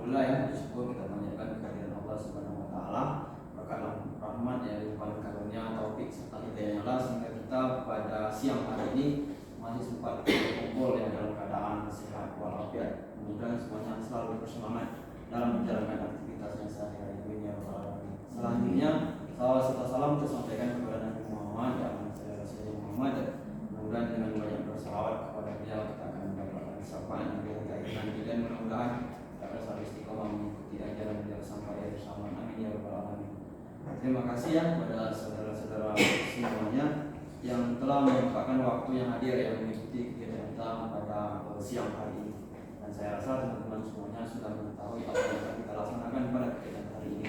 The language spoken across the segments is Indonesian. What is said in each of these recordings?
alhamdulillah ya, bersyukur kita panjatkan kehadiran Allah Subhanahu wa taala, berkat rahmat ya, limpahan karunia, taufik serta hidayahnya Allah, sehingga kita pada siang hari ini masih sempat berkumpul ya dalam keadaan sehat walafiat. Mudah-mudahan semuanya selalu bersemangat dalam menjalankan aktivitasnya sehari-hari ini ya rabbal alamin. Selanjutnya salawat serta salam tersampaikan kepada Nabi Muhammad dan Rasulullah Muhammad. Mudah-mudahan dengan banyak bersalawat kepada beliau kita akan mendapatkan syafaat yang nanti, dan mudah-mudahan kita akan selalu istiqomah mengikuti ajaran beliau sampai akhir zaman. Amin ya rabbal alamin. Terima kasih ya kepada saudara-saudara semuanya yang telah menyempatkan waktu yang hadir yang mengikuti kegiatan kita pada siang hari ini. Dan saya rasa teman-teman semuanya sudah mengetahui apa yang akan kita laksanakan pada kegiatan hari ini.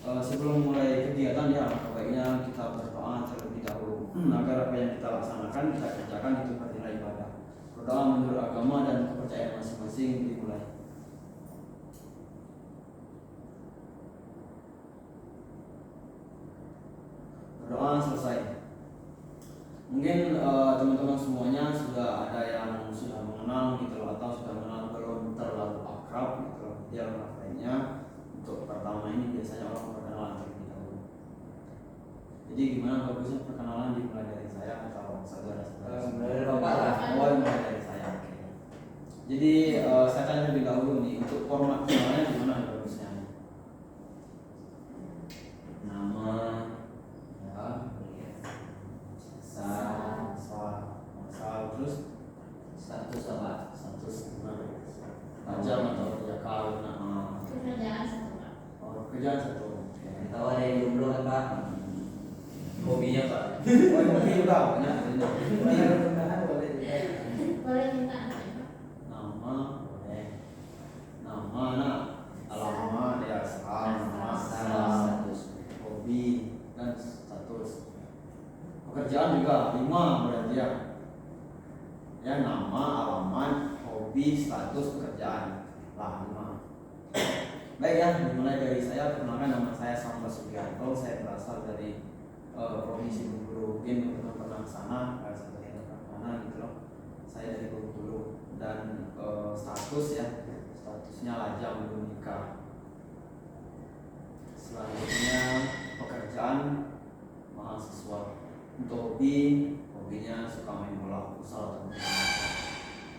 Sebelum mulai kegiatan ya, baiknya kita berdoa terlebih dahulu agar apa yang kita laksanakan kita kerjakan itu bernilai ibadah. Berdoa menurut agama dan kepercayaan masing-masing dimulai. Berdoa selesai. Mungkin teman-teman semuanya sudah ada yang sudah mengenal gitu atau sudah mengenal belum terlalu akrab gitu dia lainnya. Untuk pertama ini biasanya orang perkenalan terlebih dahulu. Jadi gimana bagusnya perkenalan dimulai dari saya atau saudara-saudara? Dari Bapak lah. Oh, mulai dari saya. Oke. Jadi saya tanya lebih dahulu nih, untuk format kenalannya gimana bagusnya? Nama, ya, asal, terus Status apa? status tajam atau kerja kawin, Pekerjaan satu Pak. oh, kerjaan satu. Oke. Tahu ada yang jomblo kan Pak? Hobinya Pak? Oh, hobi udah banyak. Boleh minta anak? Nama boleh. Nama anak, alamat, ya, nama, status, hobi dan status. Pekerjaan juga 5 berarti ya. Ya, nama, alamat, hobi, status, pekerjaan. Lah 5. Baik ya, dimulai dari saya. Perkenalkan, nama saya Samba Sugianto. Saya berasal dari Provinsi Bengkulu. Mungkin teman-teman pernah ke sana, seperti mana gitu loh. Saya dari Bengkulu dan status ya, statusnya lajang belum nikah. Selanjutnya pekerjaan mahasiswa. Untuk hobinya suka main bola, futsal atau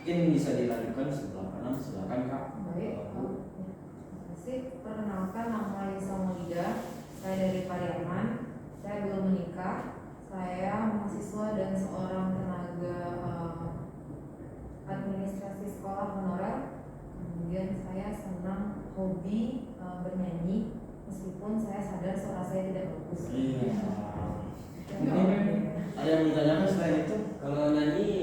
mungkin bisa dilanjutkan sebelah kanan, silakan Kak. Baik, terima kasih. Perkenalkan, nama Lisa Maulida. Saya dari Pariaman. Saya belum menikah. Saya mahasiswa dan seorang tenaga administrasi sekolah honorer. Kemudian saya senang hobi bernyanyi, meskipun saya sadar suara saya tidak bagus. Iya. Ada yang ditanyakan selain itu? Kalau nyanyi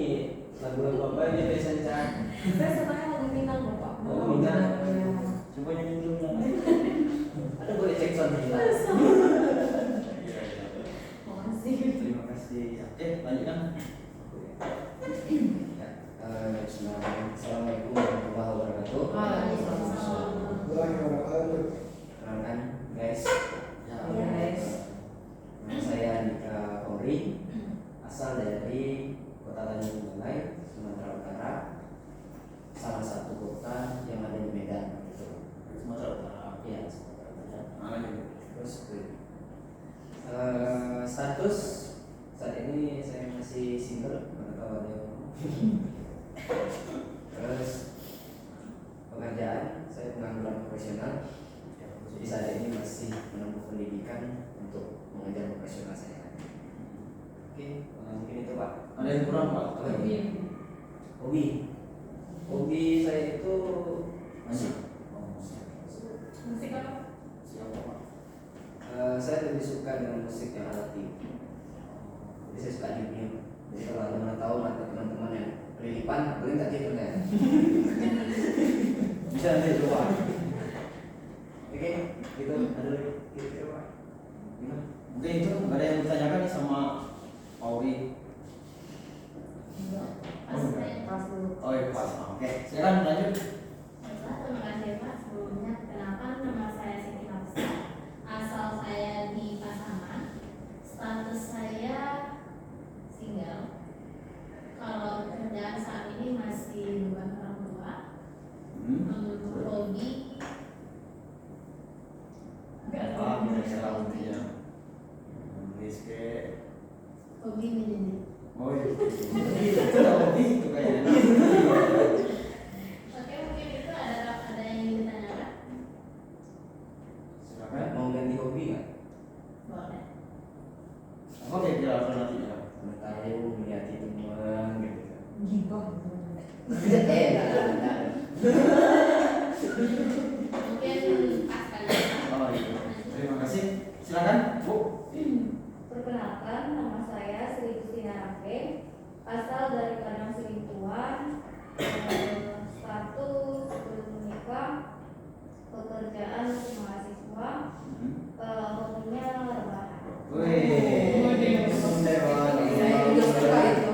lagu-lagu apa aja biasanya Cak? Saya senangnya lagu Minang, Bapak. Oh, Minang. Ya. Coba nyanyi dulu ya. Ada boleh cek sound kita. Makasih. Terima kasih. Lanjutkan. Assalamualaikum warahmatullahi wabarakatuh. Perkenalkan guys, Ya. Yes. nama saya Andika Polri, asal dari Kota Tanjung Balai, Sumatera Utara, salah satu kota yang ada di Medan. Sumatera Utara. Iya, Sumatera Utara. Terus status saat ini saya masih single, mana tahu ada yang mau. Terus pekerjaan saya pengangguran profesional, jadi saat ini masih menempuh pendidikan untuk mengejar profesional saya. Oke, mungkin itu Pak. Ada yang kurang Pak? Hobi saya itu Masih. Musik apa? Siapa Pak? saya lebih suka dengan musik yang alati. Jadi saya suka diem. Jadi kalau teman-teman tahu mata teman-teman yang kelilipan, boleh nggak tidur ya? Bisa nanti coba. Oke, gitu. Ada lagi? Gitu Pak. Mungkin itu nggak ada yang ditanyakan nih sama Pauli. Pas dulu. Oh iya pas. Oke. Silakan lanjut. Bapak, terima kasih Pak. Sebelumnya kenalkan, nama saya Siti Hafsa. Asal saya di Pasaman. Status saya single. Kalau kerjaan saat ini masih bukan orang tua. Untuk hobi Enggak. Mungkin pas kali. Oh iya. Terima kasih. Silakan, Bu. Perkenalkan, nama saya Sri Justina Rafe, asal dari Padang Selingkuhan, status belum menikah, pekerjaan mahasiswa, hobinya rebahan. Wih. Saya juga suka itu.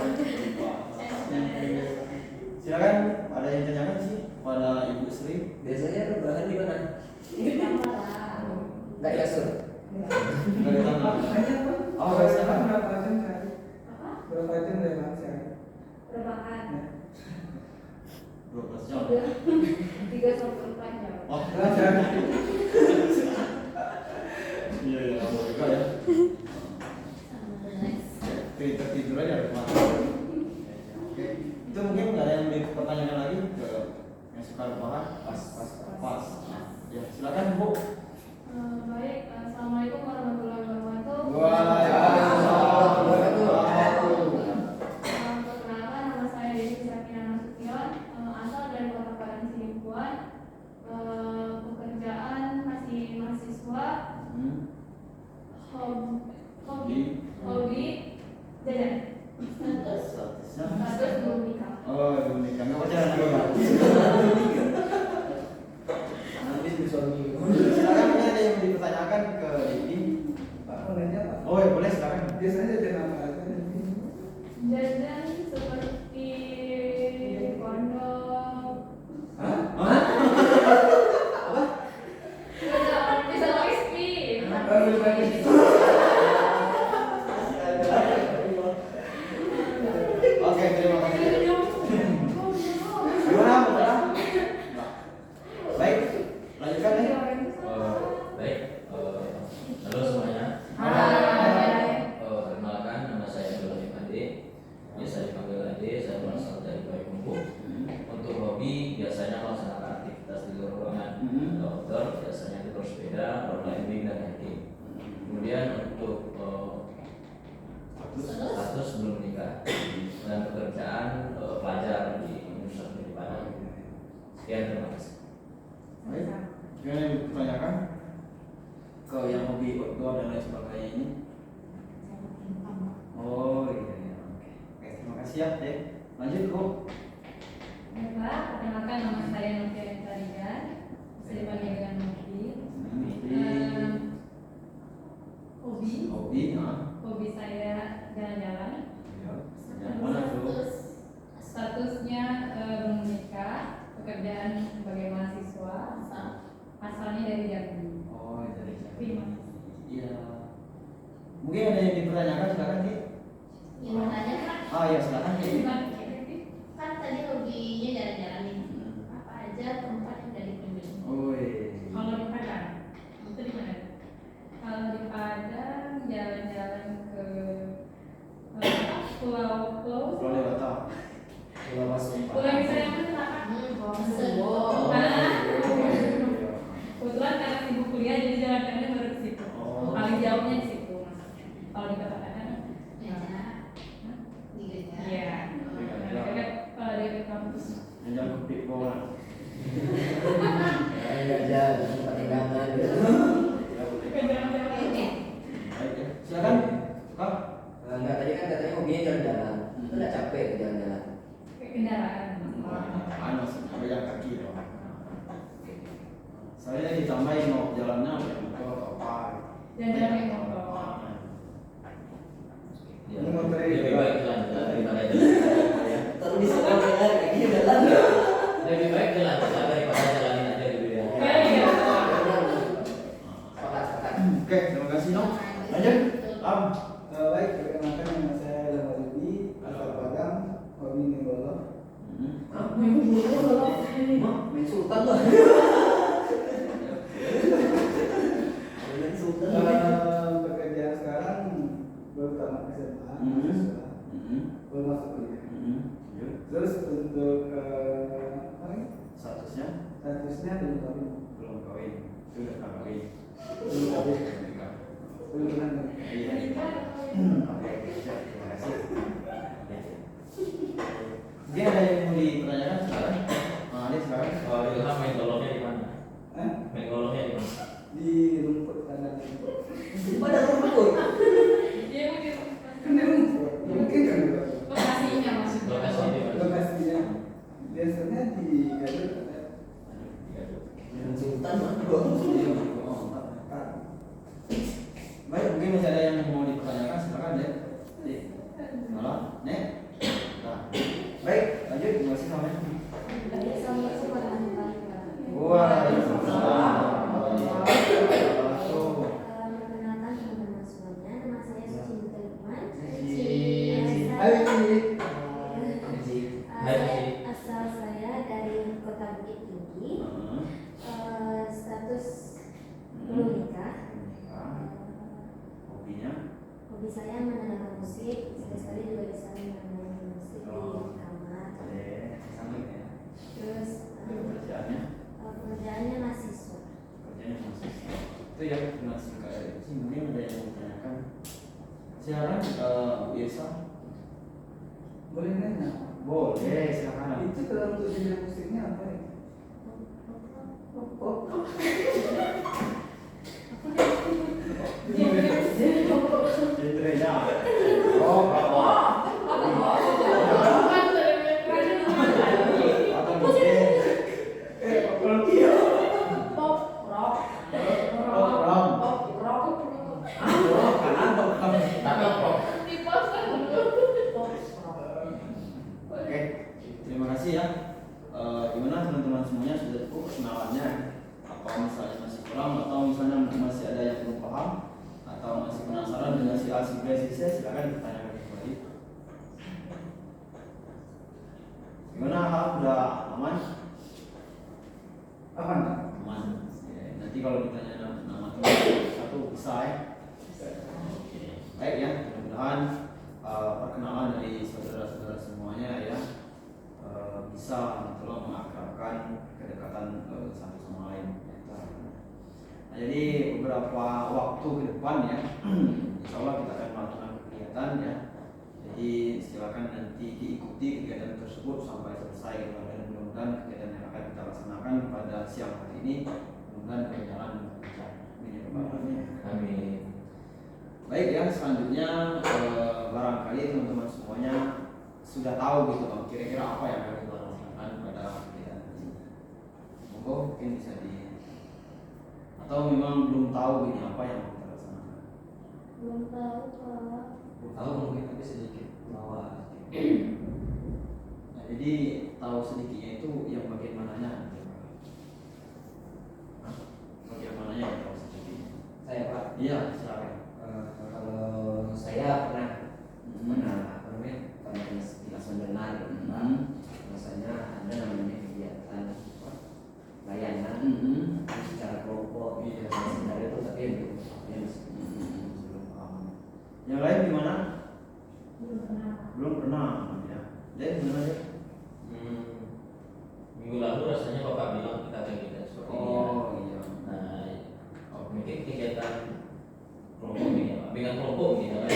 Silakan, ada yang tanyakan sih pada Ibu Sri? Biasanya rebahan di mana? Di kamar lah. Enggak di kasur. Enggak di tanah. Oh, Berapa silakan. jam sehari? Apa? Berapa jam rebahan sehari? Rebahan. 12 jam. 3 sampai 4 jam. Oh, Belajar. iya iya, kamu juga ya. Next. Tidur aja di rumah. Oke. Itu mungkin nggak ada yang dipertanyakan lagi ke yang suka rebahan? Pas. Ya, silakan Bu. Baik, assalamualaikum warahmatullahi wabarakatuh. Perkenalkan, nama saya Devi Sakina Nasution, asal dari Kota Padang Selingkuhan. Pekerjaan masih mahasiswa, hobi jajan. Status belum nikah. Oh, belum nikah. Nggak pacaran juga. Nanti suami. Silakan mungkin ada yang dipertanyakan ke Devi. Pak, mau nanya Pak? Oh ya boleh silakan. Biasanya jajan apa aja? Jajan seperti kondom. Bisa whisky. Oke, terima kasih. Gimana? Baik, lanjutkan nih. Baik, halo semuanya. Perkenalkan, nama saya Ibrahim Ade. Biasa dipanggil Ade. Saya berasal dari Payakumbuh. Untuk hobi biasanya melaksanakan aktivitas di luar ruangan. Outdoor biasanya itu bersepeda, road climbing dan hiking. Kemudian untuk status belum nikah dan pekerjaan pelajar di Universitas di Padang. Sekian, terima kasih. Baik, gimana yang dipertanyakan ke yang hobi outdoor dan lain sebagainya ini? Oh iya, iya. Oke, terima kasih ya, Dek. Lanjut Bu. Baiklah, perkenalkan nama saya Novia Tarigan. Saya dipanggil dengan Novi. Hobi, Hobi saya jalan-jalan. yang mana tuh? Statusnya belum menikah, pekerjaan sebagai mahasiswa, asalnya dari Jambi. Oh, dari Terima Iya. Mungkin ada yang dipertanyakan, silakan Ki. Yang mau tanya Kak, Ah ya silakan Ki. kan tadi hobinya jalan-jalan nih. Apa aja tempat yang udah dikunjungi? Oh iya. Kalau di Padang, itu di mana? Kalau di Padang jalan-jalan ke Pulau Pulau Dewata. Pulau Masumpa. Pulau yang saya mana Kak? Oh. Kebetulan karena sibuk kuliah jadi jalan-jalannya baru ke situ. Oh. Paling jauhnya di situ. Kalau di Kota Padang, iya. Dekat kalau dari kampus. Yang jalan ke Pik Bawah. Jalan tempat hidangan. Baik ya. Silakan. Kak. Enggak, tadi kan katanya hobinya jalan-jalan. Itu enggak capek tuh jalan-jalan. Kendaraan. Anu sih, ada yang kaki loh. Saya ditambahin mau jalannya pakai motor apa? Jalan-jalan naik motor. Ya, Ini motor ini. lebih baik jalan-jalan daripada jalan. Terus di sekolah jalan kayak jalan. Lebih baik jalan-jalan daripada jalanin aja dulu ya. Iya. Sepakat. Oke, terima kasih dong. Lanjut. Am. Baik, perkenalkan nama saya Zamaludi, asal Padang, hobi ninggolo. Main sultan loh. Main sultan. Pekerjaan sekarang baru tamat SMA, Mhm. mahasiswa, Mhm. baru masuk kuliah. Mhm. Lanjut. Terus untuk apa lagi? Statusnya Statusnya belum kawin. belum kawin. Sudah kawin. Belum kawin. Nikah. Belum pernah. Iya. Oke, siap. Terima kasih. Mungkin ada yang mau dipertanyakan sekarang? Ade sekarang? Ilham main golongnya di mana? Hah? Main golongnya di mana? Di rumput karena rumput. Pada rumput. Dia mungkin Kan di rumput. Mungkin kan di rumput. lokasinya maksudnya. Lokasinya di mana? Lokasinya biasanya di Garut ada. Sultan mana? Iya, oh, mantap. Baik, mungkin masih ada yang mau dipertanyakan, silakan deh. Halo, Nek. Nah, baik, lanjut. Terima kasih namanya. Assalamualaikum warahmatullahi wabarakatuh. Waalaikumsalam. Perkenalkan teman-teman semuanya, nama saya Suci Mutalukman. Hai, Ci. Asal saya dari Kota Bukit Tinggi. Status belum nikah. Hobinya? Hobi saya mendengarkan musik. Sekali-sekali juga bisa mendengarkan musik di kamar. Sambil ya. Terus Pekerjaannya? pekerjaannya mahasiswa. Kerjanya masih. Itu ya, terima kasih Kak Eri. Mungkin ada yang mau ditanyakan. Silakan, Bu Yesa. Boleh nanya? Boleh, silakan. Itu dalam untuk genre musiknya apa ya? Pop. Genrenya. Oh, atau mungkin Pop, rock, Oke, terima kasih ya. Gimana teman-teman semuanya sudah cukup perkenalannya? Apa misalnya masih kurang atau misalnya masih ada yang belum paham atau masih penasaran dengan si A, si B, si C, silakan ditanyakan kembali. Gimana hal udah aman? Aman. Aman. Oke, nanti kalau ditanya nama teman satu bisa ya. Oke. Baik ya, mudah-mudahan perkenalan dari saudara-saudara semuanya ya bisa tolong mengakrabkan kedekatan satu sama lain. Nah, jadi beberapa waktu ke depan ya, insya Allah kita akan melakukan kegiatan ya. Jadi silakan nanti diikuti kegiatan tersebut sampai selesai gitu. Dan mudah-mudahan kegiatan yang akan kita laksanakan pada siang hari ini mudah-mudahan berjalan dengan lancar. Amin ya rabbal alamin. Amin. Baik ya, selanjutnya barangkali teman-teman semuanya sudah tahu gitu loh kira-kira apa yang akan kita laksanakan pada kegiatan ini. Monggo mungkin bisa atau memang belum tahu ini apa yang kita laksanakan. Belum tahu Pak. Tahu mungkin tapi sedikit bawah. Nah, jadi tahu sedikitnya itu yang bagian mananya? Bagian mananya yang tahu sedikitnya? Saya Pak. Iya, silakan. Kalau saya pernah apa namanya pernah sekilas mendengar rasanya ada namanya kegiatan layanan secara kelompok Iya. sebenarnya itu tapi belum Belum paham. Yang lain gimana? Belum pernah. Belum pernah ya. Jadi gimana ya? Minggu lalu rasanya Bapak bilang kita kegiatan seperti ini ya. Oh iya. Nah, mungkin kegiatan kelompok ini ya, Pak. Dengan kelompok ini ya.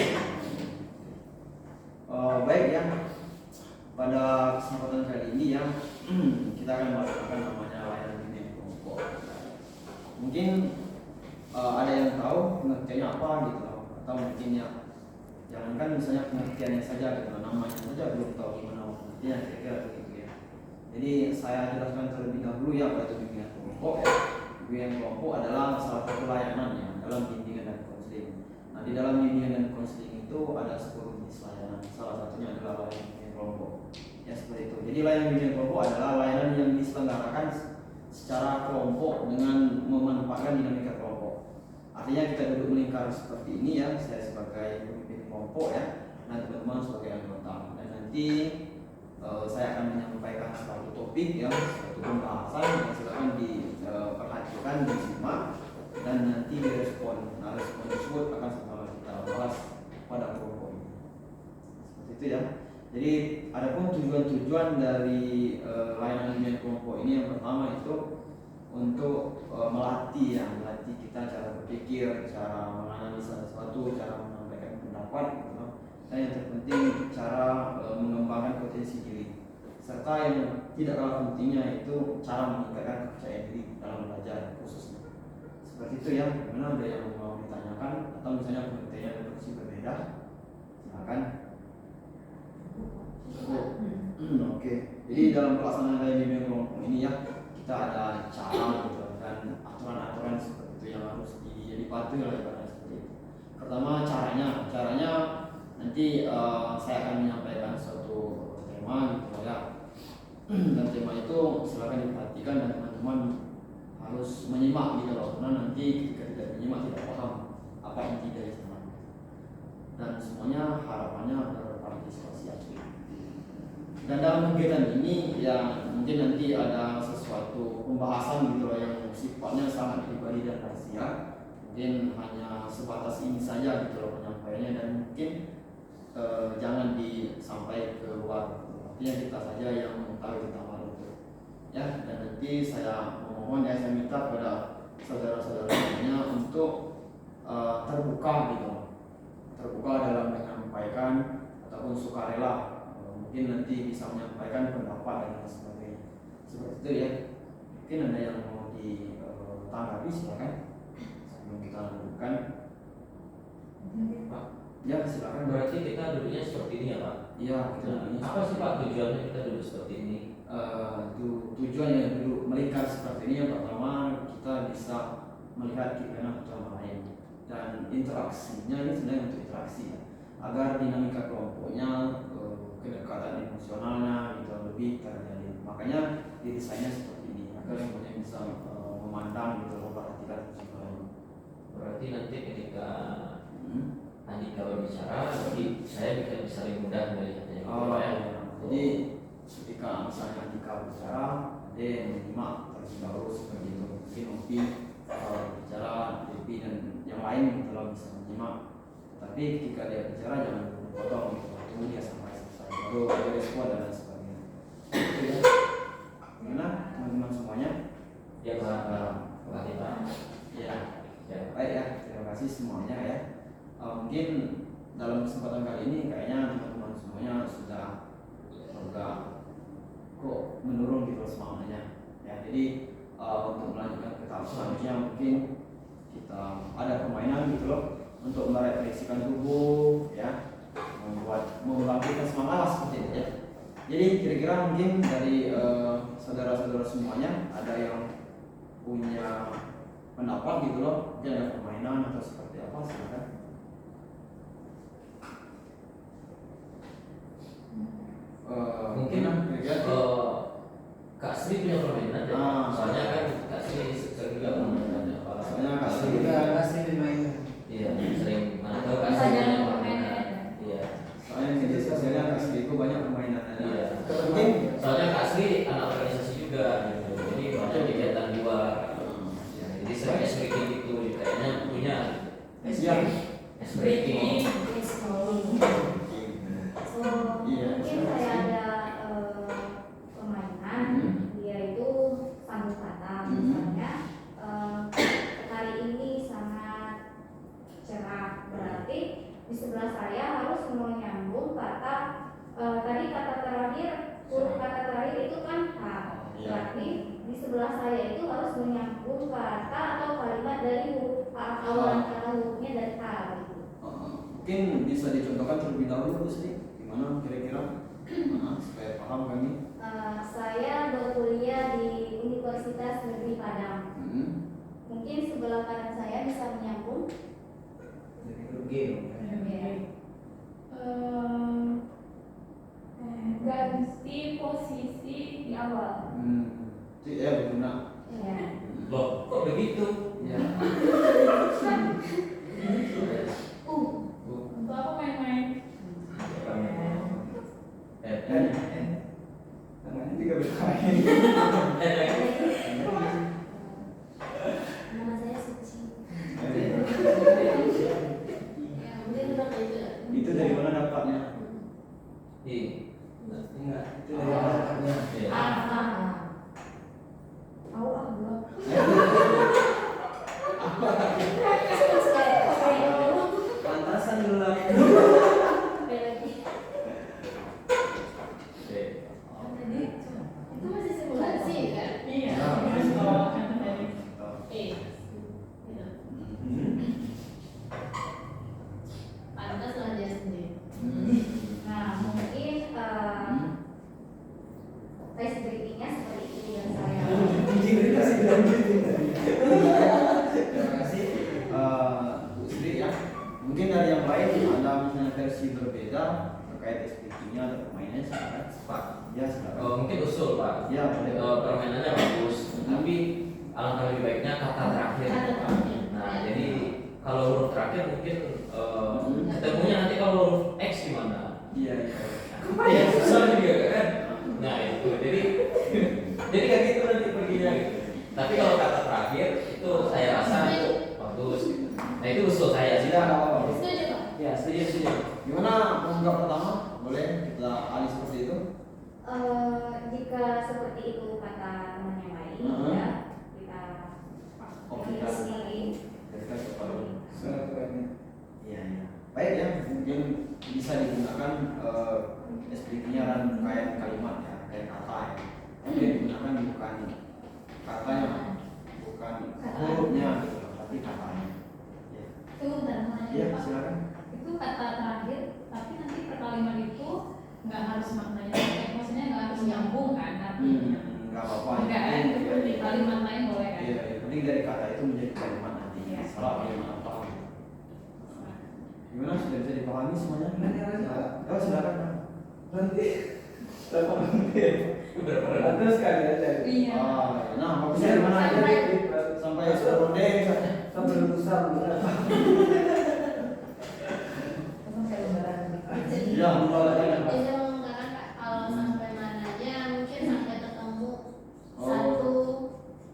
Baik ya. Pada kesempatan kali ini ya kita akan melakukan namanya layanan bimbingan kelompok. Mungkin ada yang tahu pengertiannya apa gitu loh, atau mungkin ya jangankan misalnya pengertiannya saja gitu, namanya saja belum tahu gimana pengertiannya kira-kira begitu ya. Jadi saya jelaskan terlebih dahulu ya apa itu bimbingan kelompok ya. Bimbingan kelompok adalah salah satu layanan ya dalam bimbingan dan konseling. Nah di dalam bimbingan dan konseling itu ada 10 jenis layanan. Salah satunya adalah layanan bimbingan kelompok. Ya seperti itu. Jadi layanan bimbingan kelompok adalah layanan yang diselenggarakan secara kelompok dengan memanfaatkan dinamika kelompok. Artinya kita duduk melingkar seperti ini ya, saya sebagai pemimpin kelompok ya, dan teman-teman sebagai anggota. Dan nanti saya akan menyampaikan suatu topik ya, suatu pembahasan yang silakan diperhatikan, disimak, dan nanti direspon. Nah respon tersebut akan sama kita bahas pada kelompok ini. Seperti itu ya. Jadi adapun tujuan-tujuan dari layanan bimbingan kelompok ini yang pertama itu untuk melatih kita cara berpikir, cara menganalisa sesuatu, cara menyampaikan pendapat, gitu. Dan yang terpenting cara mengembangkan potensi diri. serta yang tidak kalah pentingnya itu cara meningkatkan kepercayaan diri dalam belajar khususnya. Seperti itu ya. Gimana, ada yang mau ditanyakan atau misalnya komentarnya ada versi berbeda, silakan. Oke. Jadi dalam pelaksanaan dari bimbingan kelompok ini ya, kita ada cara gitu dan aturan-aturan seperti itu yang harus dipatuhi oleh para seperti itu. Pertama, caranya nanti saya akan menyampaikan suatu tema gitu ya. Dan tema itu silakan diperhatikan dan teman-teman harus menyimak gitu loh, karena nanti ketika tidak menyimak tidak paham apa inti dari tema. Dan semuanya harapannya berpartisipasi aktif. Dan dalam kegiatan ini ya mungkin nanti ada sesuatu pembahasan gitu loh yang sifatnya sangat pribadi dan rahasia. Mungkin hanya sebatas ini saja gitu loh penyampaiannya, dan mungkin jangan disampaikan keluar. Artinya kita saja yang mengetahui tentang hal itu. Ya, dan nanti saya memohon ya, saya minta kepada saudara-saudaranya untuk terbuka gitu loh. Terbuka dalam menyampaikan ataupun sukarela. Mungkin nanti bisa menyampaikan pendapat dan lain sebagainya. Seperti itu ya. Mungkin ada yang mau ditanggapi, silakan sebelum kita lanjutkan. Pak, Ya silakan. berarti kita duduknya seperti ini ya Pak? Iya. Apa sih Pak tujuannya kita duduk seperti ini? Tujuannya dulu melingkar seperti ini. Yang pertama, kita bisa melihat kiprah sama lain, dan interaksinya ini sebenarnya untuk interaksi ya, agar dinamika kelompoknya, kedekatan emosionalnya gitu lebih terjalin. Makanya desainnya seperti ini agar semuanya bisa memandang gitu, memperhatikan sesuatu. Berarti nanti ketika Andika berbicara, berarti saya bisa lebih mudah melihatnya gitu Oh, Pak ya? jadi ketika misalnya Andika bicara, ada yang menyimak terlebih dahulu seperti itu. Mungkin Opi bicara, Depi dan yang lain gitu loh bisa menyimak. Tapi ketika dia bicara jangan potong gitu, tunggu dia sampai selesai. Baru ada respon dan lain sebagainya. Itu ya. Gimana teman-teman semuanya? Ya Pak, terima kasih Pak. Ya. Ya. Baik ya, terima kasih semuanya ya. Mungkin dalam kesempatan kali ini kayaknya teman-teman semuanya sudah agak kok menurun gitu semangatnya ya. Jadi untuk melanjutkan ke tahap selanjutnya mungkin kita ada permainan gitu loh untuk merefleksikan tubuh ya, membangkitkan semangat lah seperti itu ya. Jadi kira-kira mungkin dari saudara-saudara semuanya ada yang punya pendapat gitu loh, mungkin ada permainan atau seperti apa, silakan. Mungkin kira-kira Kak Sri punya permainan ya? Soalnya kan Kak Sri sering juga permainan ya Pak. Soalnya Kak Sri Juga pasti dimainin. Iya, sering. Mana tahu Kak Bisa Sri jalan punya permainan. permainan. Iya. soalnya di media sosialnya Kak Sri itu banyak permainan. Iya. Mungkin Soalnya Kak Sri anak organisasi juga gitu. Jadi banyak kegiatan di luar. Ya, jadi sering ice breaking gitu. Kayaknya punya siap. ice breaking. Mungkin saya ada permainan, dia itu sambung kata. Misalnya hari ini sangat cerah, berarti di sebelah saya harus menyambung kata tadi kata terakhir, huruf kata terakhir itu kan H. Berarti di sebelah saya itu harus menyambung kata atau kalimat dari huruf H, awalan kata hurufnya dari H gitu. Mungkin bisa dicontohkan terlebih dahulu Sri, gimana kira-kira supaya paham kami. Saya berkuliah di Universitas Negeri Padang. Mungkin sebelah kanan saya bisa menyambung. Jadi rugi. Ganti posisi di awal. Berguna. Ya. Loh, kok begitu? Ya. Untuk apa main-main? Namanya juga bermain. Nama saya Suci. Ya, mungkin udah itu. Itu dari mana dapatnya? Enggak, itu dari alatnya. Tahu ah belum. Pantasan gelap. Jadi face greetingnya seperti ini yang saya. Terima kasih Bu Sri ya. Mungkin dari yang lain ada misalnya versi berbeda terkait SPT-nya atau permainannya silakan. Pak, Ya silakan. mungkin usul Pak. Ya boleh. Permainannya bagus, tapi alangkah lebih baiknya kata terakhir. Kata Pak. terakhir. Nah, jadi kalau huruf terakhir mungkin ketemunya nanti kalau huruf X gimana? Iya iya. Ya susah juga kan. Nah itu jadi kayak gitu nanti perginya gitu. Tapi kalau kata terakhir itu saya rasa itu bagus. Gitu. Nah itu usul saya sih. Tidak apa-apa. Setuju Pak? Ya setuju. Gimana menganggap pertama? Boleh kita alih seperti itu? Jika seperti itu kata teman yang lain, ya kita kita sendiri. berikan kepada Surat-suratnya. Iya iya. Baik ya, mungkin bisa digunakan SPT-nya rangkaian kalimat ya, kayak kata ya. Tapi digunakan bukan katanya, bukan hurufnya gitu, tapi katanya. Ya. Itu bentar mau nanya Iya, Pak. silakan. Itu kata terakhir, tapi nanti per kalimat itu nggak harus maknanya, maksudnya nggak harus nyambung kan artinya. Enggak apa-apa. Enggak kan? Yang Itu penting- di kalimat lain boleh kan? Iya, yang penting dari kata itu menjadi kalimat nanti. Iya. Salah kalimat apa? Gimana sudah bisa dipahami semuanya? Nanya lagi, Pak. Oh silakan. Pak. Nanti berapa menit? Berapa? Ada sekali aja. Iya. Nah, bagusnya di mana aja? Sampai seronde misalnya. Sampai besar bener. Sampai lembaran. Iya, mulai Jadi aja. mengatakan Kak, kalau sampai mana aja mungkin sampai ketemu Oh. satu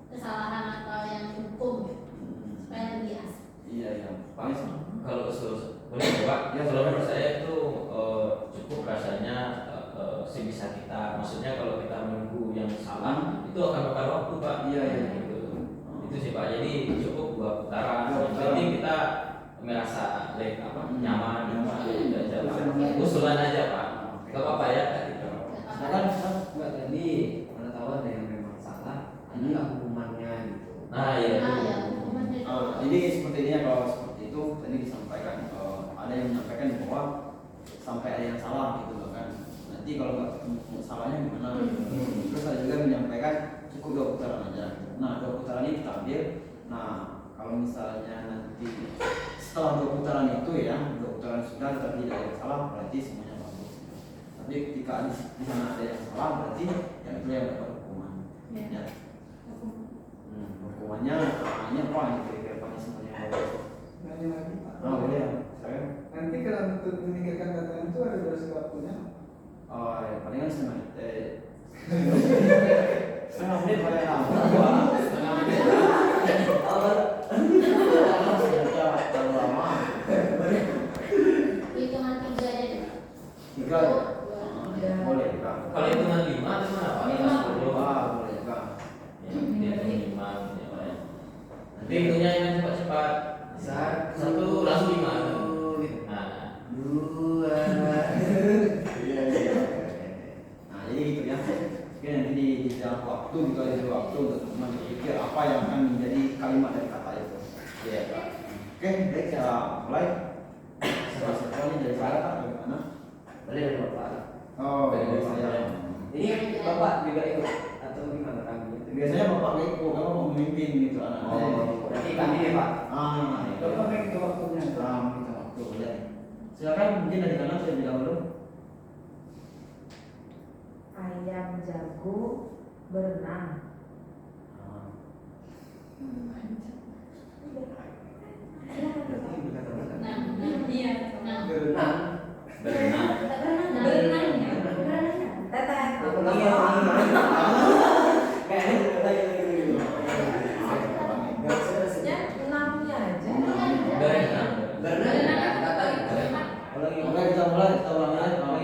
kesalahan atau yang hukum supaya lebih asli. Iya, iya. Pak, kalau usul boleh ya, Pak? Ya, Kalau silakan. menurut saya itu cukup rasanya sebisa kita. Maksudnya kalau kita menunggu yang salah itu akan bakar waktu Pak. Iya, iya. Gitu. Itu sih Pak. Jadi cukup 2 putaran. Dua Yang putaran. penting kita merasa nyaman. Nyaman. Itu aja, Pak. Nyaman. Usulan aja Pak. Oke. Gak apa-apa ya. Silakan. Enggak tadi pengetahuan yang memang salah, ada nggak hukumannya gitu. Nah, ya itu. Ah ya, hukumannya itu. Jadi seperti ini ya, kalau seperti itu tadi disampaikan ada yang menyampaikan bahwa sampai ada yang salah gitu loh kan. Nanti kalau nggak ketemu salahnya gimana? Terus ada juga menyampaikan cukup 2 putaran aja. Nah 2 putaran ini kita ambil. Nah kalau misalnya nanti setelah 2 putaran itu ya 2 putaran sudah tapi tidak ada yang salah berarti semuanya bagus. Tapi ketika di sana ada yang salah berarti yang itu yang dapat hukuman. Iya. Ya. Hukumannya ini apa nih kira-kira punishment yang bagus? Nanya lagi, Pak. Boleh ya, saya. Nanti kalau untuk menyingkirkan kata itu ada durasi waktunya. Oh, ya, palingan setengah menit paling lama. Setengah menit. Terlalu lama. Hitungan 3 aja deh. 3 ya? Boleh Kak. Kalau hitungan 5 itu mana Pak? 10. Boleh Kak. Ya, dia hitung 5 ya, Pak, ya. Nanti hitungnya yang cepat-cepat. Satu langsung 5. Nah, 2. Iya iya. Nah jadi gitu ya. Oke nanti di dalam waktu gitu ada waktu untuk teman berpikir apa yang akan menjadi kalimat dari kata itu. iya Pak. Oke baik kita mulai. Selanjutnya dari saya Kak bagaimana? Boleh dari Bapak. Oh dari saya. Ini Bapak juga ikut atau gimana kami? Biasanya bapak Eko kalau mau memimpin gitu anak-anak. Oh, berarti kami ya Pak. Itu Bapak kan itu waktunya. kita waktu boleh. Silakan mungkin dari kanan terlebih dahulu. Ayam jago berenang. Nah, iya. Nah, Berenang. Berenang. berenang ya. Teteh. Aku lagi orang Seharusnya enamnya aja. Berenang. Berenang kan kata berenang. Oke kita mulai kita ulang lagi kalau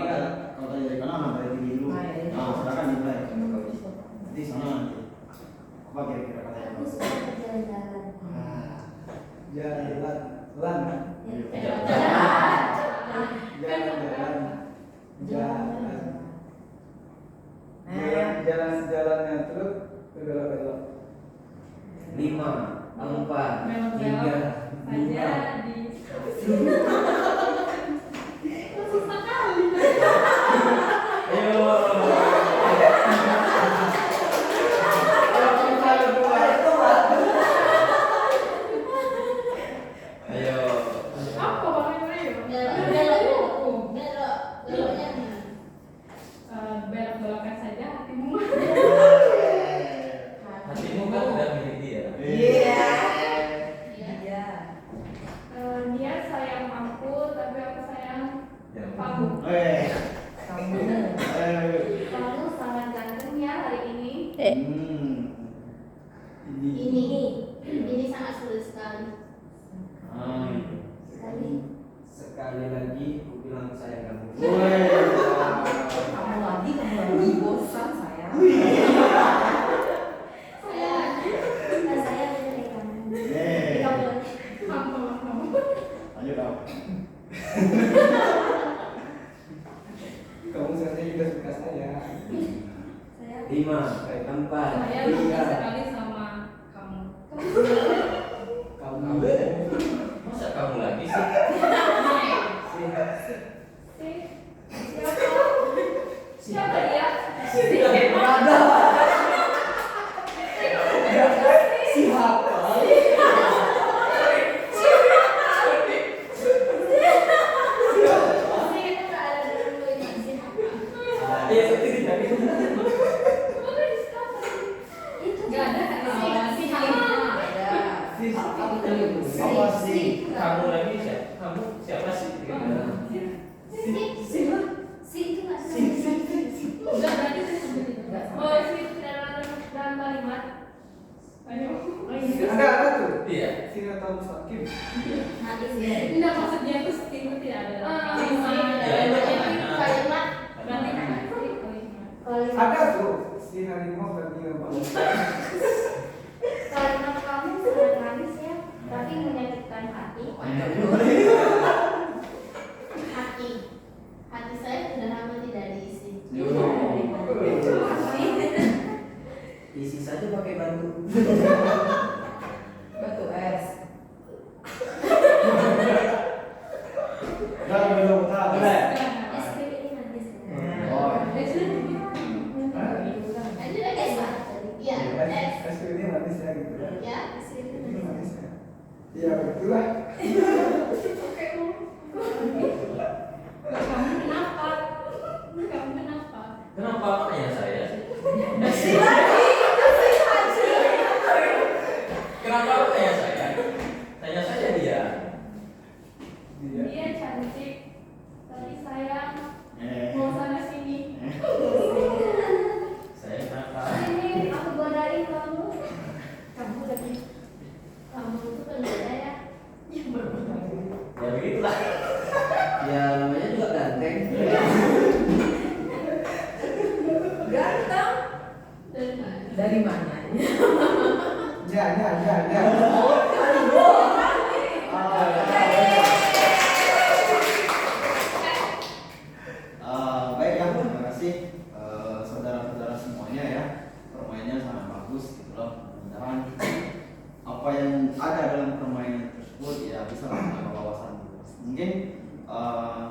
tadi dari kanan dari tinggi dulu. Ah, iya. Nah silakan dimulai. Nanti sana nanti. Apa kira-kira kata yang Aku bagus? suka berjalan-jalan. Jalan. Jalan-jalannya terus berbelok-belok. 5, 4, Memang 3, saja di susah kali. Ayo. Ini sangat sulit sekali. Sekali lagi aku bilang saya nggak mungkin. Kamu lagi bosan saya. Saya dari kamu. Lanjut dong. Kamu sebenarnya juga suka saya. 5, 4, Saya suka sekali sama kamu. kamu. Masa kamu lagi sih? Siapa dia? Gak ada kan? Si Halimah. Apa sih? Kamu lagi siapa? Kamu siapa sih? Enggak berarti saya sebut itu. Oh, si dalam kalimat. Ayo. Ada tuh. Iya. Siratal mustaqim. Enggak, maksudnya itu itu tidak ada. Kalimat Berarti kan Ada tuh. Si harimau berarti apa? kalimat kamu sangat manis ya, tapi menyakitkan hati. Hati saya sudah lama tidak diisi. Isi saja pakai batu. Batu es. Belum tahu. Es krim ini manis. Oh. Lanjut lagi es Pak. Iya, es. Es krimnya manis ya gitu ya. Ya, es krim Itu ini manis. manis ya. Iya betul lah. kamu kenapa? Kamu kenapa? Kenapa tanya saya sih? Kenapa tanya saya? Tanya saja dia. Dia. Dia cantik, tapi sayang mau sana sini. Saya kenapa? Ini aku godain kamu. Kamu lagi. Kamu itu pengoda ya. Ya begitulah. Ya namanya juga ganteng. Ganteng. Dari mana? Ya. Baik ya, terima kasih saudara-saudara semuanya ya. Permainannya sangat bagus gitu loh. Mudah-mudahan apa yang ada dalam permainan tersebut ya bisa menambah wawasan. Mungkin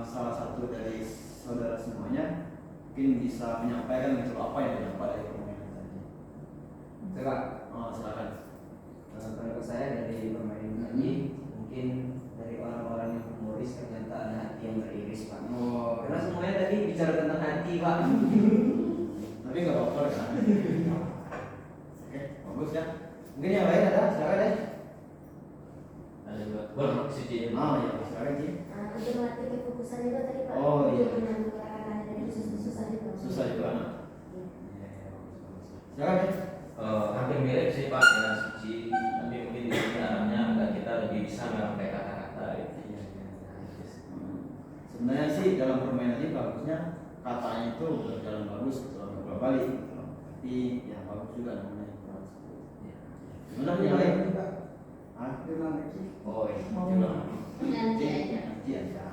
salah satu dari saudara semuanya mungkin bisa menyampaikan gitu apa yang didapat dari permainan tadi. Coba. Silakan. Kalau saya dari permainan tadi mungkin dari orang-orang yang humoris ternyata ada hati yang beriris Pak. Karena semuanya tadi bicara tentang hati Pak. Tapi nggak apa-apa kan? Oke, bagus ya. Mungkin yang lain ada, silakan deh. Ada juga. Boleh suci. Ya, silakan Ci. Untuk melatih kefokusan juga tadi Pak. Oh, iya. Untuk menambahkan dari susah juga. Susah juga. Silakan deh. Hampir mirip sih Pak dengan suci, tapi mungkin di sini arahnya agar kita lebih bisa memakai kata-kata gitu. Sebenarnya sih dalam permainan ini bagusnya katanya itu berjalan bagus kalau balik gitu. Tapi ya bagus juga namanya. Gimana yang lain? Bilang lagi. Oh iya. Nanti aja. Nanti aja.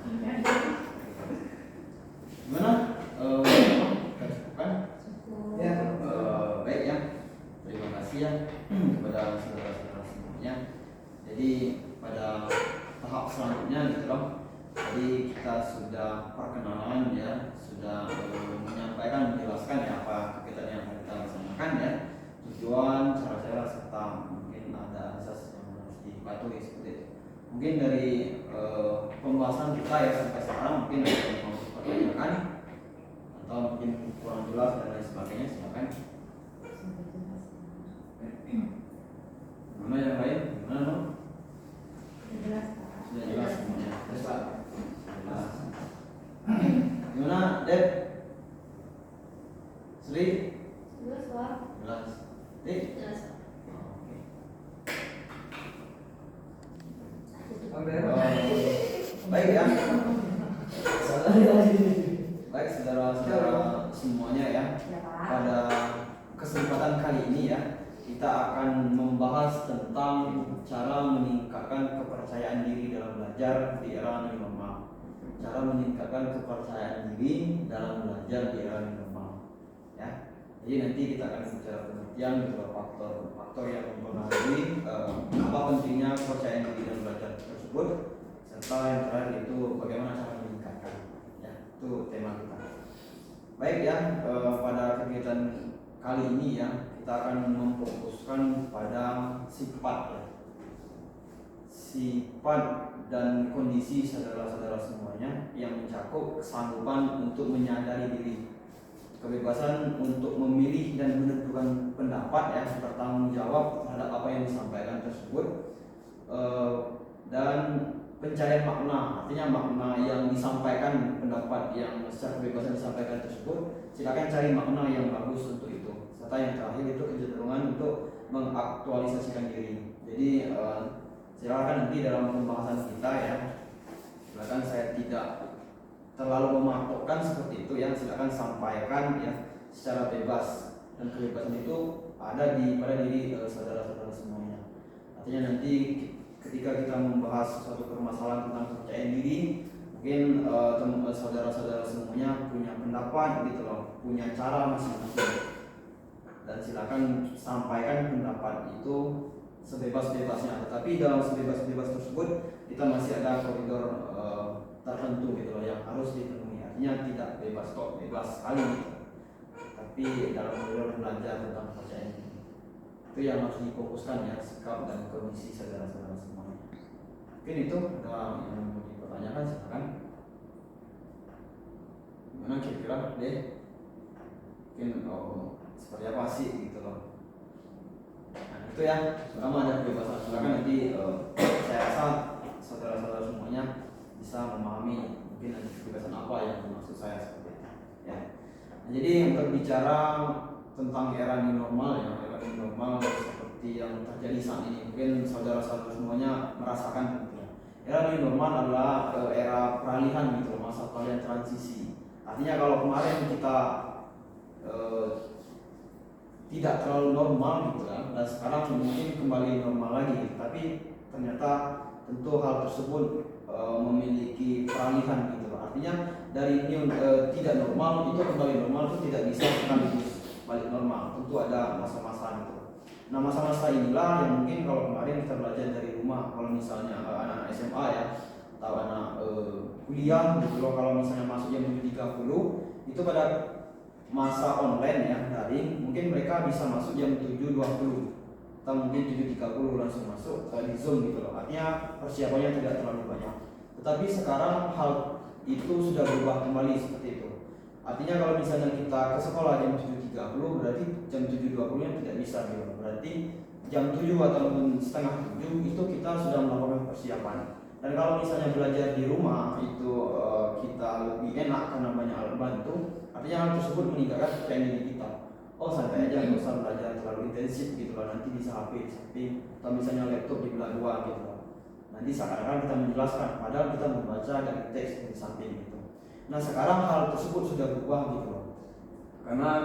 Gimana? Kita cukupkan. Ya. Baik ya. Terima kasih ya kepada saudara-saudara semuanya. Jadi pada tahap selanjutnya gitu loh. Jadi kita sudah perkenalan ya, sudah menyampaikan, menjelaskan ya apa kegiatan yang akan kita laksanakan ya, tujuan, cara-cara serta mungkin ada asas yang harus dipatuhi seperti itu. Mungkin dari pembahasan kita ya sampai sekarang mungkin ada yang mau dipertanyakan atau mungkin kurang jelas dan lain sebagainya, silakan. Mana yang lain? Gimana dong? Sudah jelas semuanya. Jelas Pak. Jelas. Gimana, Dep? Sri? Jelas Pak. Jelas. Jelas Pak. Oke. Baik ya. Baik saudara-saudara semuanya ya. Ya Pak. Pada kesempatan kali ini ya, kita akan membahas tentang cara meningkatkan kepercayaan diri dalam belajar di era new normal. Cara meningkatkan kepercayaan diri dalam belajar di era new normal. Ya. Jadi nanti kita akan bicara pengertian beberapa faktor yang mempengaruhi apa pentingnya kepercayaan diri dalam belajar tersebut, serta yang terakhir itu bagaimana cara meningkatkan. Ya, itu tema kita. Baik ya, pada kegiatan kali ini ya kita akan memfokuskan pada sifat ya. Sifat dan kondisi saudara-saudara semuanya yang mencakup kesanggupan untuk menyadari diri, kebebasan untuk memilih dan menentukan pendapat ya, bertanggung jawab terhadap apa yang disampaikan tersebut, dan pencarian makna, artinya makna yang disampaikan, pendapat yang secara kebebasan disampaikan tersebut, silakan cari makna yang bagus untuk itu. Serta yang terakhir itu kecenderungan untuk mengaktualisasikan diri. Jadi silakan nanti dalam pembahasan kita ya, silakan saya tidak terlalu mematokkan seperti itu ya, silakan sampaikan ya secara bebas, dan kebebasan itu ada pada diri saudara-saudara semuanya. Artinya nanti ketika kita membahas suatu permasalahan tentang kepercayaan diri, mungkin saudara-saudara semuanya punya pendapat gitu loh, punya cara masing-masing, dan silakan sampaikan pendapat itu sebebas-bebasnya. Tetapi dalam sebebas-bebas tersebut kita masih ada koridor tertentu gitu loh yang harus dipenuhi. Artinya tidak bebas kok, bebas sekali gitu. Tapi dalam koridor belajar tentang kepercayaan diri itu yang harus difokuskan ya, sikap dan kondisi saudara-saudara semuanya. Mungkin itu ada yang mau dipertanyakan, silakan. Gimana kira-kira deh? Mungkin seperti apa sih gitu loh. Nah itu ya, pertama ada kebebasan. Silakan nanti saya rasa saudara-saudara semuanya bisa memahami mungkin ada kebebasan apa yang dimaksud saya seperti itu. Ya. Nah, jadi untuk bicara tentang era new normal ya, era new normal seperti yang terjadi saat ini, mungkin saudara-saudara semuanya merasakan gitu ya. Era new normal adalah era peralihan gitu, masa peralihan transisi. Artinya kalau kemarin kita tidak terlalu normal gitu kan, dan sekarang mungkin kembali normal lagi, tapi ternyata tentu hal tersebut memiliki peralihan gitu. Artinya dari tidak normal itu kembali normal itu tidak bisa sekaligus balik normal, tentu ada masa-masa gitu. Nah masa-masa inilah yang mungkin kalau kemarin kita belajar dari rumah, kalau misalnya anak SMA ya, atau anak kuliah gitu loh, kalau misalnya masuk jam 7.30 itu pada masa online ya, daring, mungkin mereka bisa masuk jam 7.20 atau mungkin 7.30 langsung masuk di Zoom gitu loh. Artinya persiapannya tidak terlalu banyak. Tetapi sekarang hal itu sudah berubah kembali seperti itu. Artinya kalau misalnya kita ke sekolah jam 7.30 berarti jam 7.20 nya tidak bisa gitu. Berarti jam 7 ataupun setengah 7 itu kita sudah melakukan persiapan. Dan kalau misalnya belajar di rumah itu kita lebih enak karena banyak alat bantu. Artinya hal tersebut meningkatkan kepercayaan diri kita. Oh santai aja, nggak usah belajar terlalu intensif gitu loh, nanti bisa HP atau misalnya laptop dibelah dua gitu loh. Nanti seakan-akan kita menjelaskan, padahal kita membaca dari teks di samping gitu. Nah sekarang hal tersebut sudah berubah gitu loh, karena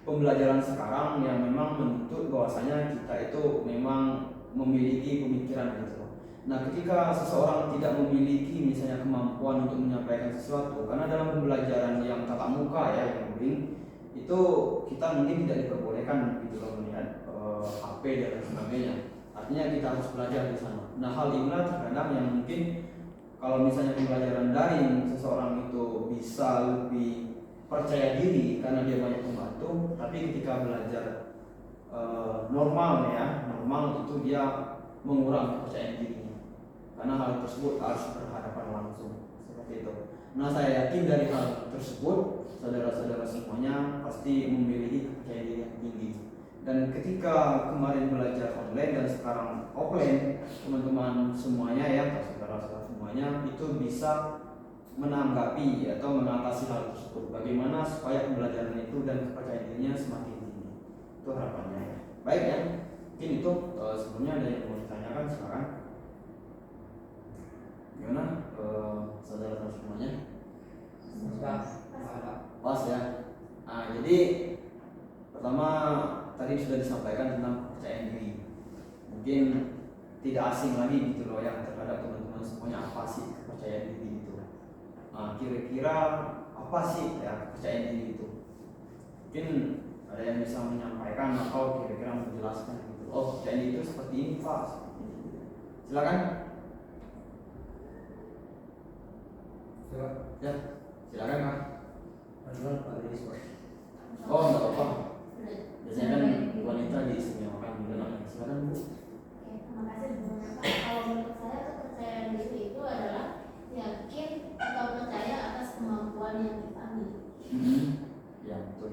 pembelajaran sekarang yang memang menuntut bahwasanya kita itu memang memiliki pemikiran gitu loh. Nah ketika seseorang tidak memiliki misalnya kemampuan untuk menyampaikan sesuatu, karena dalam pembelajaran yang tatap muka ya, yang daring, itu kita mungkin tidak diperbolehkan gitu loh melihat HP dan sebagainya. Artinya kita harus belajar di sana. Nah hal inilah terkadang yang mungkin kalau misalnya pembelajaran daring seseorang itu bisa lebih percaya diri karena dia banyak membantu, tapi ketika belajar normal itu dia mengurangi kepercayaan dirinya karena hal tersebut harus berhadapan langsung seperti itu. Nah saya yakin dari hal tersebut saudara-saudara semuanya pasti memiliki kepercayaan diri yang tinggi. Dan ketika kemarin belajar online dan sekarang offline, teman-teman semuanya ya, saudara-saudara semuanya itu bisa menanggapi atau mengatasi hal tersebut. Bagaimana supaya pembelajaran itu dan kepercayaan dirinya semakin tinggi. Itu harapannya. Baik ya. Mungkin itu sebelumnya ada yang mau ditanyakan, silakan. Gimana saudara semuanya? Pas ya. Nah, jadi pertama tadi sudah disampaikan tentang kepercayaan diri. Mungkin tidak asing lagi gitu loh yang terhadap teman-teman semuanya, apa sih kepercayaan diri itu. Nah, kira-kira apa sih ya kepercayaan diri itu? Mungkin ada yang bisa menyampaikan atau kira-kira menjelaskan gitu. Oh, kepercayaan diri itu seperti ini Pak. Silakan. Ya, silakan Pak. Oh, enggak apa-apa. Biasanya kan wanita diistimewakan juga. Silakan Bu. Oke, terima kasih sebelumnya Pak. Kalau menurut saya kepercayaan diri itu adalah yakin atau percaya atas kemampuan yang kita miliki. Ya betul.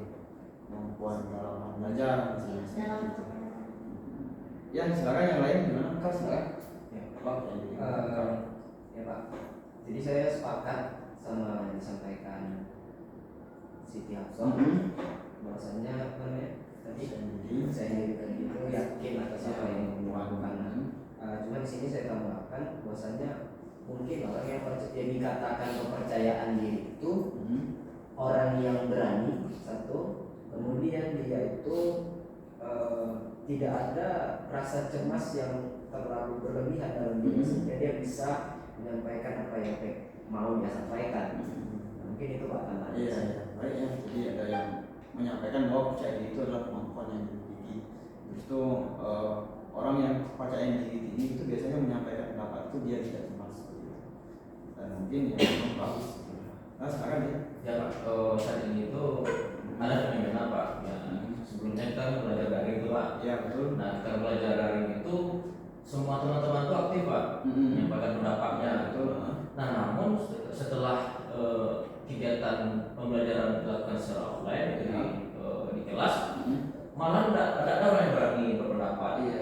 Kemampuan dalam belajar. Dalam Ya, silakan yang lain gimana? Kak, silakan. Ya, Pak. ya Pak. Jadi saya sepakat sama yang disampaikan Siti Hafsah. Bahwasanya apa namanya tadi saya tadi itu yakin atas apa yang dilakukan. Cuma di sini saya tambahkan bahwasanya mungkin orang yang dikatakan kepercayaan diri itu orang yang berani, satu, kemudian dia itu tidak ada rasa cemas yang terlalu berlebihan dalam diri sehingga dia bisa menyampaikan apa yang mau dia sampaikan. Mungkin itu Pak tambahan. Iya, baik ya. Jadi ada yang menyampaikan bahwa percaya diri itu adalah kemampuan yang dimiliki. Terus itu orang yang kepercayaan diri tinggi itu biasanya menyampaikan pendapat itu dia tidak cemas. Dan mungkin ya memang bagus. Nah sekarang Ya Pak, saat ini itu ada fenomena Pak. Ya, sebelumnya kita kan belajar daring itu Pak. ya betul. Nah, kita belajar daring itu semua teman-teman itu aktif Pak, menyampaikan pendapatnya. Betul. Nah, namun setelah kegiatan pembelajaran dilakukan secara offline di kelas, malah ada orang yang berani berpendapat. Iya.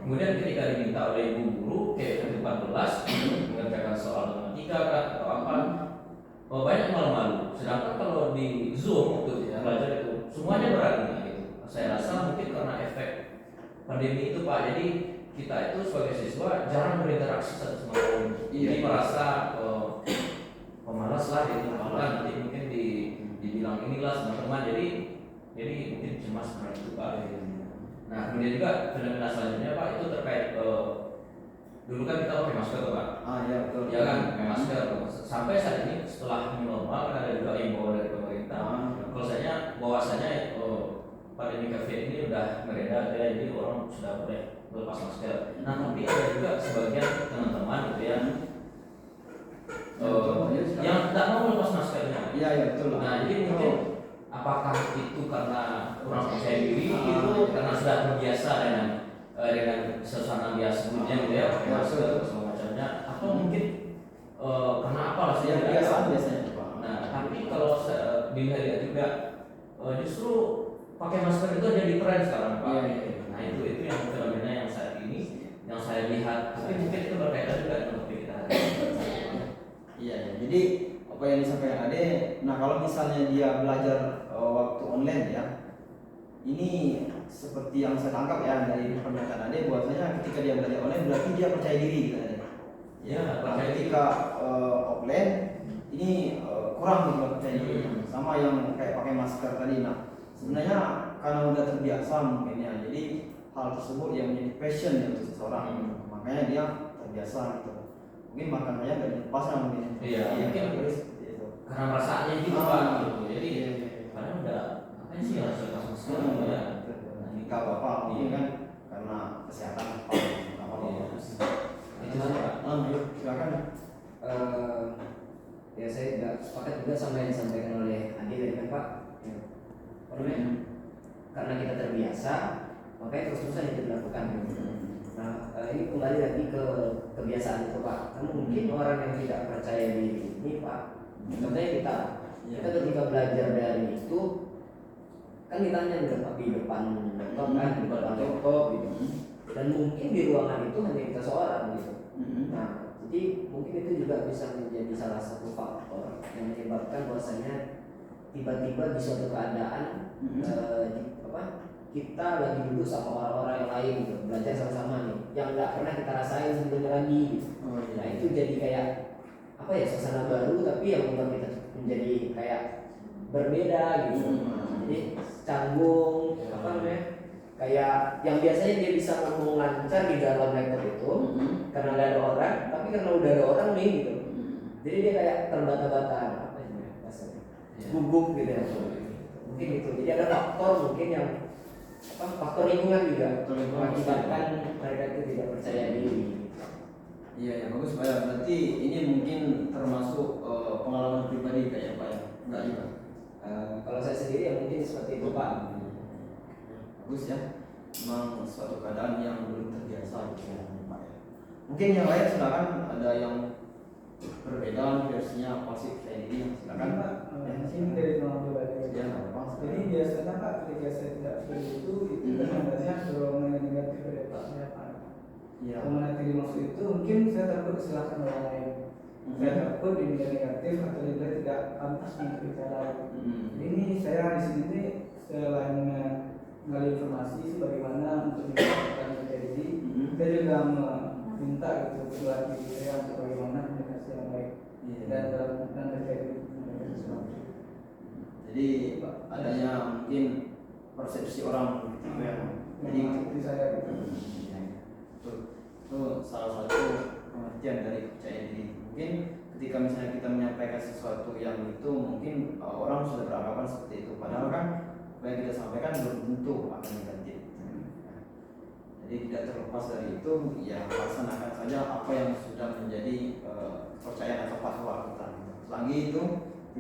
Kemudian ketika diminta oleh ibu guru ke depan kelas mengerjakan soal matematika atau apa, banyak malu-malu. Sedangkan kalau di Zoom waktu belajar itu semuanya berani gitu. Saya rasa mungkin karena efek pandemi itu Pak, jadi kita itu sebagai siswa jarang berinteraksi satu sama lain. Jadi merasa pemalas lah gitu, malah nanti mungkin dibilang inilah teman-teman, jadi mungkin cemas karena itu Pak. Nah kemudian juga fenomena selanjutnya Pak itu terkait dulu kan kita pakai masker tuh Pak. Iya betul. Ya kan pakai masker. Sampai saat ini setelah new normal kan ada juga imbauan dari pemerintah. Bahwasanya pandemi COVID ini udah mereda ya, jadi orang sudah boleh melepas masker. Nah tapi ada juga sebagian teman-teman gitu ya yang tidak mau melepas maskernya. Iya betul. Nah jadi mungkin apakah itu karena kurang percaya diri itu karena sudah terbiasa dengan suasana biasa sebelumnya gitu ya pakai masker segala macamnya, atau mungkin karena apa lah sih biasanya Pak. Nah tapi kalau dilihat juga justru pakai masker itu jadi tren sekarang Pak. Nah itu yang fenomena yang saat ini yang saya lihat, tapi mungkin itu berkaitan juga dengan topik kita hari ini. Iya. Jadi apa yang disampaikan Ade, nah kalau misalnya dia belajar waktu online ya, ini seperti yang saya tangkap ya dari pernyataan Ade, bahwasanya ketika dia belajar online berarti dia percaya diri gitu Ade. Ya, ketika offline ini kurang gitu percaya diri, sama yang kayak pakai masker tadi. Nah sebenarnya karena udah terbiasa mungkin ya, jadi hal tersebut yang menjadi passion ya untuk seseorang, makanya dia terbiasa gitu. Mungkin makanannya nggak dilepas lah mungkin. Iya, mungkin itu. Karena perasaannya gitu Pak gitu. Jadi karena udah apa sih yang harus lepas masker ya. Nikah bapak mungkin kan karena kesehatan apa Itu sih Pak. Yuk silakan. Ya saya juga sepakat juga sama yang disampaikan oleh Adi tadi kan Pak. Karena kita terbiasa, makanya terus-terusan itu dilakukan. Nah, ini kembali lagi ke kebiasaan itu Pak. Karena mungkin orang yang tidak percaya diri ini Pak, contohnya kita ketika belajar dari itu kan ditanya di depan laptop kan, di depan laptop gitu. Dan mungkin di ruangan itu hanya kita seorang gitu. Nah, Jadi mungkin itu juga bisa menjadi salah satu faktor yang menyebabkan bahwasanya tiba-tiba di suatu keadaan kita lagi duduk sama orang-orang yang lain gitu, belajar sama-sama nih, yang nggak pernah kita rasain sebelumnya lagi gitu. Nah itu jadi kayak apa ya, suasana baru tapi yang membuat kita menjadi kayak berbeda gitu. Jadi canggung apa namanya, kayak yang biasanya dia bisa ngomong lancar di dalam laptop itu karena nggak ada orang, tapi karena udah ada orang nih gitu, jadi dia kayak terbata-bata apa ya rasanya, gugup gitu ya. Mungkin itu, jadi ada faktor mungkin yang faktor lingkungan juga mengakibatkan mereka itu tidak percaya diri. Iya ya, bagus Pak ya. Berarti ini mungkin termasuk pengalaman pribadi kayak Pak ya? Enggak juga? Kalau saya sendiri ya mungkin seperti itu Pak. Bagus ya. Memang suatu keadaan yang belum terbiasa gitu ya Pak ya. Mungkin yang lain silakan, ada yang perbedaan versinya pasif kayak gini silakan Pak. Mungkin dari pengalaman pribadi. Ya nggak apa-apa. Jadi biasanya Pak ketika saya tidak seperti itu sebenarnya dorongan yang negatif dari Pak saya Pak. Iya. Dorongan yang dimaksud itu mungkin saya takut kesilahkan orang lain. Saya takut dinilai negatif atau dinilai tidak pantas untuk bicara. Jadi ini saya di sini nih selain mengalih informasi sebagaimana untuk dikatakan terjadi, saya juga meminta gitu kepada diri saya untuk bagaimana komunikasi yang baik dan terjadi. Jadi adanya mungkin persepsi orang gitu ya. Jadi seperti saya gitu. Itu salah satu pengertian dari kepercayaan diri. Mungkin ketika misalnya kita menyampaikan sesuatu yang itu mungkin orang sudah beranggapan seperti itu, padahal kan apa yang kita sampaikan belum tentu akan negatif. Jadi tidak terlepas dari itu, ya laksanakan saja apa yang sudah menjadi kepercayaan atau fatwa kita. Selagi itu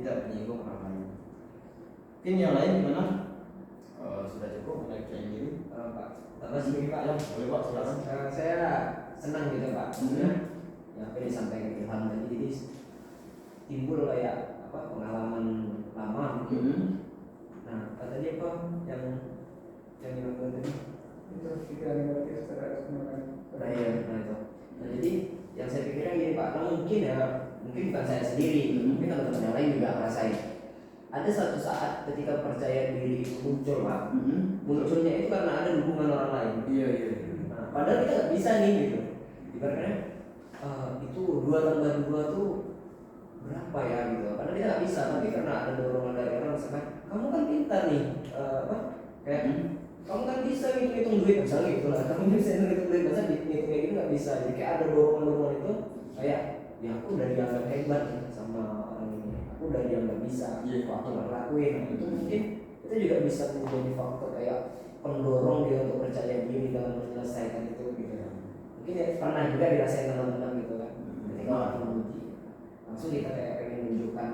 tidak menyinggung orang lain. Mungkin yang lain gimana? Sudah cukup mengenai kepercayaan diri? Pak, tambah sedikit Pak. Ya, boleh Pak, silakan. Saya senang gitu Pak. Maksudnya ya apa yang disampaikan Ilham tadi, jadi timbul kayak apa pengalaman lama mungkin. Nah, tadi apa yang dilakukan tadi? Itu pikiran negatif secara keseluruhan. Nah itu. Nah jadi yang saya pikirkan gini Pak, nah, mungkin bukan saya sendiri, mungkin teman-teman yang lain juga ngerasain. Ada suatu saat ketika percaya diri itu muncul Pak, munculnya itu karena ada dukungan orang lain. Iya. Nah, padahal kita nggak bisa nih gitu. Ibaratnya itu 2 tambah 2 tuh berapa ya gitu. Padahal kita nggak bisa, tapi karena ada dorongan dari orang misalkan, kamu kan pintar nih, kayak kamu kan bisa ngitung duit misalnya gitu lah. Kamu bisa ngitung duit, masa ngitung kayak gitu nggak bisa. Jadi kayak ada dorongan itu kayak ya aku udah dianggap hebat nih sama orang ini, aku udah dianggap bisa, aku nggak ngelakuin. Itu mungkin itu juga bisa menjadi faktor kayak pendorong dia untuk percaya diri dalam menyelesaikan itu gitu ya. Mungkin ya pernah juga dirasain teman-teman gitu kan, ketika orang menguji langsung kita kayak pengen menunjukkan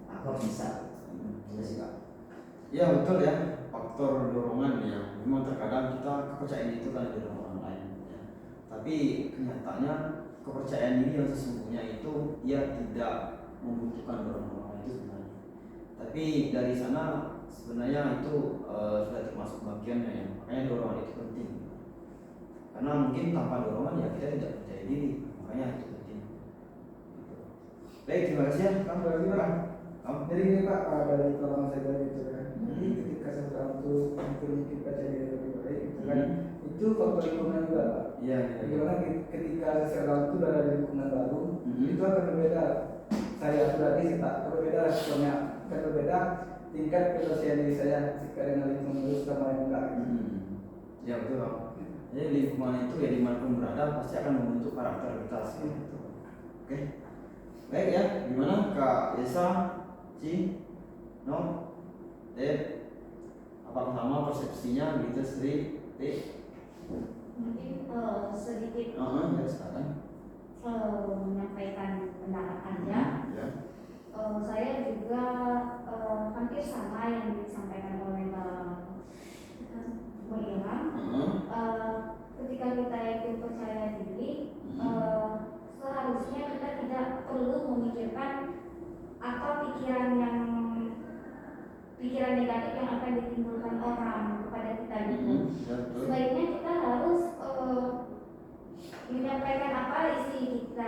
aku harus bisa. Iya sih Pak. Ya betul ya, faktor dorongan ya. Memang terkadang kita kepercayaan itu kan dari orang lain ya. Tapi kenyataannya kepercayaan diri yang sesungguhnya itu ia tidak membutuhkan dorongan orang lain itu sebenarnya. Tapi dari sana sebenarnya itu sudah termasuk bagiannya ya. Makanya dorongan itu penting. Karena mungkin tanpa dorongan ya kita tidak percaya diri. Makanya itu penting. Baik, terima kasih ya. Kan berarti Pak. Jadi ini Pak, dari pengalaman saya gitu kan. Jadi ketika seseorang itu mungkin percaya diri lebih baik gitu kan, itu faktor lingkungan juga Pak. Iya. Bagaimana ketika seseorang itu berada di lingkungan baru, itu akan berbeda. Saya pribadi tak berbeda responnya, akan berbeda tingkat kepercayaan diri saya jika dengan lingkungan baru sama yang enggak. Ya betul Pak. Jadi lingkungan itu ya dimanapun berada pasti akan membentuk karakter kita seperti itu. Oke. Baik ya, gimana Kak Yesa, Ci, No, Dep, apakah sama persepsinya gitu Sri, T? Mungkin sedikit Ya silakan. menyampaikan pendapat aja. Ya. Saya juga hampir sama yang disampaikan oleh Bu Ilham. Ketika kita itu percaya diri, seharusnya kita tidak perlu memikirkan apa pikiran negatif yang akan ditimbulkan orang kepada kita gitu. Sebaiknya kita harus menyampaikan apa isi kita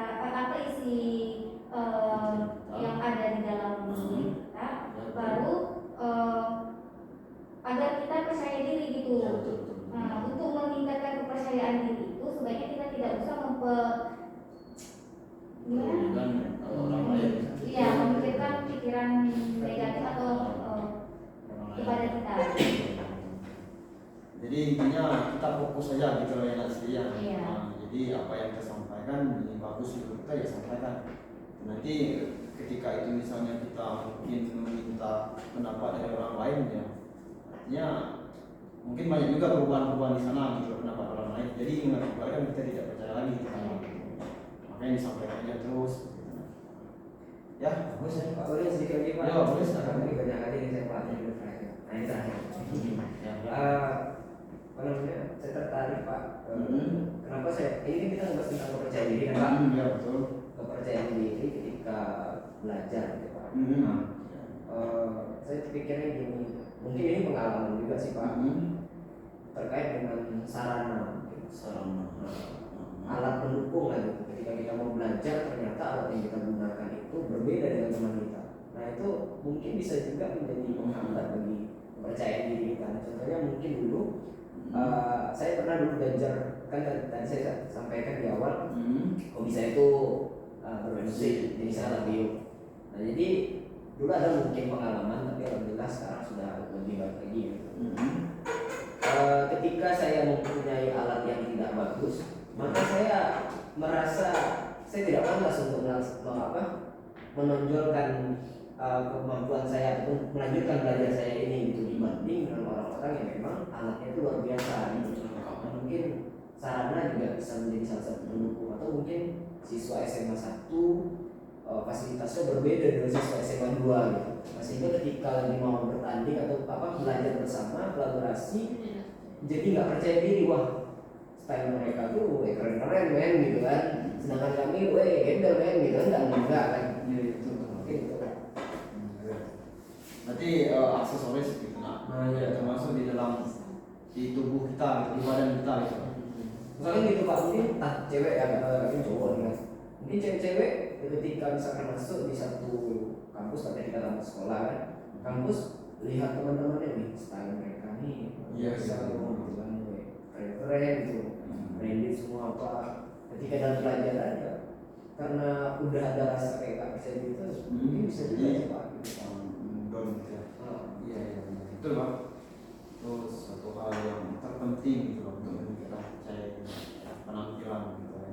Jadi intinya kita fokus saja gitu loh ya Nasi ya. Iya. Nah, jadi apa yang kita sampaikan ini bagus menurut kita ya sampaikan. Nanti ketika itu misalnya kita mungkin meminta pendapat dari orang lain ya, artinya mungkin banyak juga perubahan-perubahan di sana gitu loh, pendapat orang lain. Jadi mengakibatkan kita tidak percaya lagi kita. Makanya disampaikan aja terus. Ya, Bagus ya Pak, boleh sedikit lagi Pak? Ya, boleh, silakan. Ini banyak kali yang saya Pak yang terakhir. Nah ini terakhir. Ya, Apa namanya? Saya tertarik Pak. Kenapa saya? Ini kan kita ngebahas tentang kepercayaan diri kan Pak? Ya betul. Kepercayaan diri ketika belajar gitu Pak. Nah, saya pikirnya gini, mungkin ini pengalaman juga sih Pak, terkait dengan sarana, alat pendukung lah gitu. Ketika kita mau belajar ternyata alat yang kita gunakan itu berbeda dengan teman kita. Nah itu mungkin bisa juga menjadi penghambat bagi kepercayaan diri kita. Contohnya mungkin dulu saya pernah dulu belajar, kan tadi saya sampaikan di awal hobi saya itu bermusik, jadi saya lebih. Nah jadi dulu ada mungkin pengalaman, tapi alhamdulillah sekarang sudah lebih baik lagi gitu. Ketika saya mempunyai alat yang tidak bagus, maka saya merasa saya tidak pantas untuk menonjolkan kemampuan saya untuk melanjutkan belajar saya ini gitu, dibanding dengan orang-orang yang memang alatnya itu luar biasa gitu. Nah, mungkin sarana juga bisa menjadi salah satu pendukung, atau mungkin siswa SMA 1 fasilitasnya berbeda dengan siswa SMA 2 gitu. Nah, sehingga ketika lagi mau bertanding atau belajar bersama, kolaborasi, jadi nggak percaya diri, wah style mereka tuh keren-keren men gitu kan, sedangkan kami gembel men gitu kan, enggak kan. Iya itu Gitu. Berarti aksesoris gitu nah, ya. termasuk di dalam di tubuh kita, di badan kita gitu. Misalnya gitu Pak, mungkin cewek ya, mungkin cowok nih kan. Mungkin cewek-cewek ketika misalkan masuk di satu kampus, tapi kita kampus sekolah kan, kampus lihat teman-temannya nih, style mereka nih, Iya, bisa iya. ngomong gitu kan, keren-keren gitu, branded semua apa. Ketika dalam pelajaran ya, karena udah ada rasa kayak gak percaya gitu, mungkin bisa juga ya Pak. Gitu. Don gitu ya. Oh. Iya itu loh. Itu suatu hal yang terpenting gitu loh untuk kita percaya penampilan gitu ya.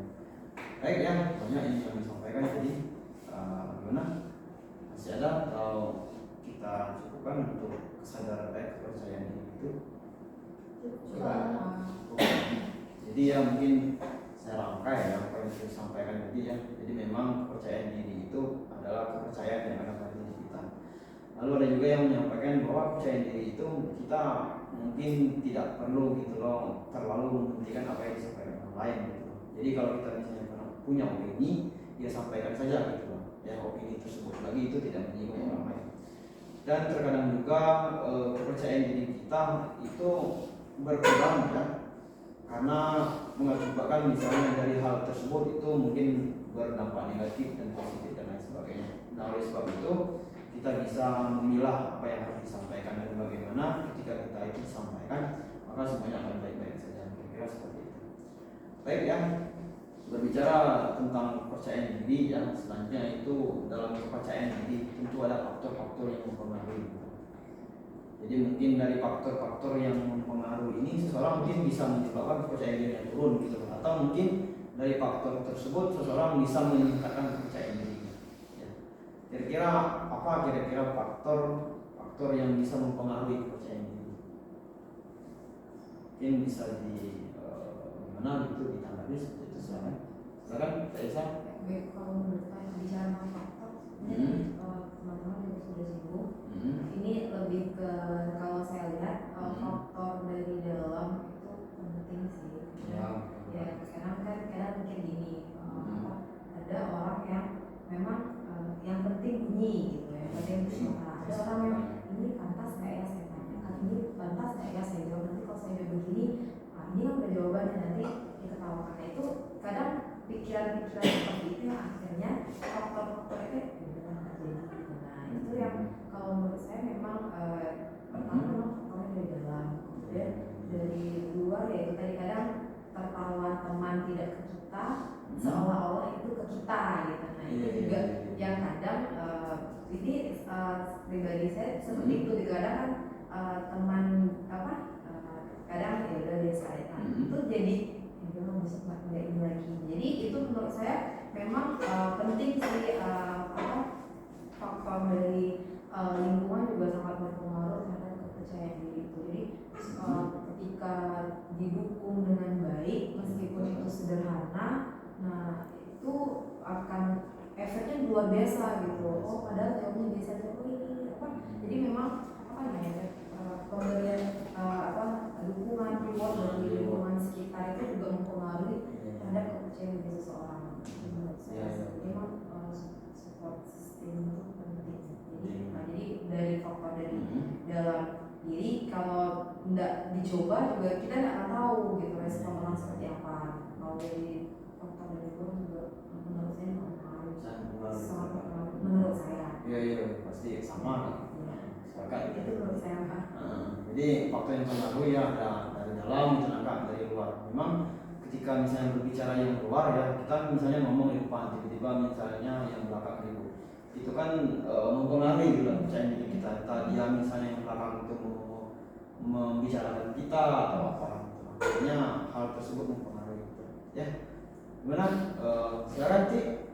Baik ya, banyak ini yang disampaikan, jadi bagaimana? Masih ada atau kita cukupkan untuk kesadaran kepercayaan diri itu? Jadi ya mungkin saya rangkai ya apa yang saya sampaikan tadi ya. Jadi memang kepercayaan diri itu adalah kepercayaan yang ada pada diri kita. Lalu ada juga yang menyampaikan bahwa kepercayaan diri itu kita mungkin tidak perlu gitu loh terlalu mementingkan apa yang disampaikan orang lain gitu. Jadi kalau kita misalnya punya opini, ya sampaikan saja gitu loh. Ya opini tersebut lagi itu tidak menyinggung orang lain. Dan terkadang juga kepercayaan diri kita itu berkurang ya, karena mengakibatkan misalnya dari hal tersebut itu mungkin berdampak negatif dan positif dan lain sebagainya. Nah oleh sebab itu kita bisa memilah apa yang harus disampaikan dan bagaimana ketika kita itu disampaikan, maka semuanya akan baik-baik saja. Kira-kira seperti itu. Baik ya, berbicara tentang kepercayaan diri ya, selanjutnya itu dalam kepercayaan diri tentu ada faktor-faktor yang mempengaruhi. Jadi mungkin dari faktor-faktor yang mempengaruhi ini seseorang mungkin bisa menyebabkan kepercayaan diri yang turun gitu, atau mungkin dari faktor tersebut seseorang bisa meningkatkan kepercayaan diri. Ya. Kira-kira apa kira-kira faktor yang bisa mempengaruhi kepercayaan diri? Mungkin bisa di mana gitu ditanggapi seperti itu silakan. Silakan, Aisyah. Baik, kalau menurut saya bicara tentang faktor, ini teman-teman juga sudah singgung. Ini lebih ke kalau saya lihat faktor dari dalam itu penting sih. Ya. Kadang mungkin gini, ada orang yang memang yang penting bunyi gitu ya, penting suara. Ada orang yang ini pantas nggak ya saya tanya, ini pantas nggak ya saya jawab, nanti kalau saya jawab begini, ini kan udah jawabannya, nanti kita tahu. Karena itu kadang pikiran-pikiran seperti itu yang akhirnya faktor-faktor itu benar terjadi. Nah itu yang kalau menurut saya memang pertama memang faktornya dari dalam, kemudian dari luar ya itu tadi kadang tertawa teman tidak ke kita seolah-olah itu ke kita gitu. Nah itu juga yang kadang ini pribadi saya seperti itu. Kadang kan teman kadang besok nggak ini lagi. Jadi itu menurut saya memang penting sih, faktor dari lingkungan juga sangat berpengaruh terhadap kepercayaan diri itu. Jadi ketika didukung dengan baik meskipun itu sederhana, nah itu akan efeknya luar biasa gitu. Oh padahal jawabnya biasa aja, oh ini apa, jadi memang pemberian dukungan reward dari lingkungan sekitar itu juga mempengaruhi terhadap kepercayaan diri seseorang. Menurut saya memang support system itu penting. Jadi dari faktor dari dalam diri, kalau tidak dicoba juga kita nggak akan tahu gitu respon orang seperti apa. Kalau dari faktor dari lingkungan juga menurut saya mempengaruhi, sangat berpengaruh menurut saya. Iya pasti sama. Sepakat. Itu menurut saya Pak. Jadi faktor yang mempengaruhi ya ada dari dalam, tenaga dari luar. Memang ketika misalnya berbicara yang luar ya, kita misalnya ngomong di depan, tiba-tiba misalnya yang belakang ribu, itu kan mempengaruhi gitu kepercayaan diri kita. Dia misalnya yang belakang itu membicarakan kita atau apa, makanya hal tersebut mempengaruhi gitu. Ya, gimana? Sekarang sih,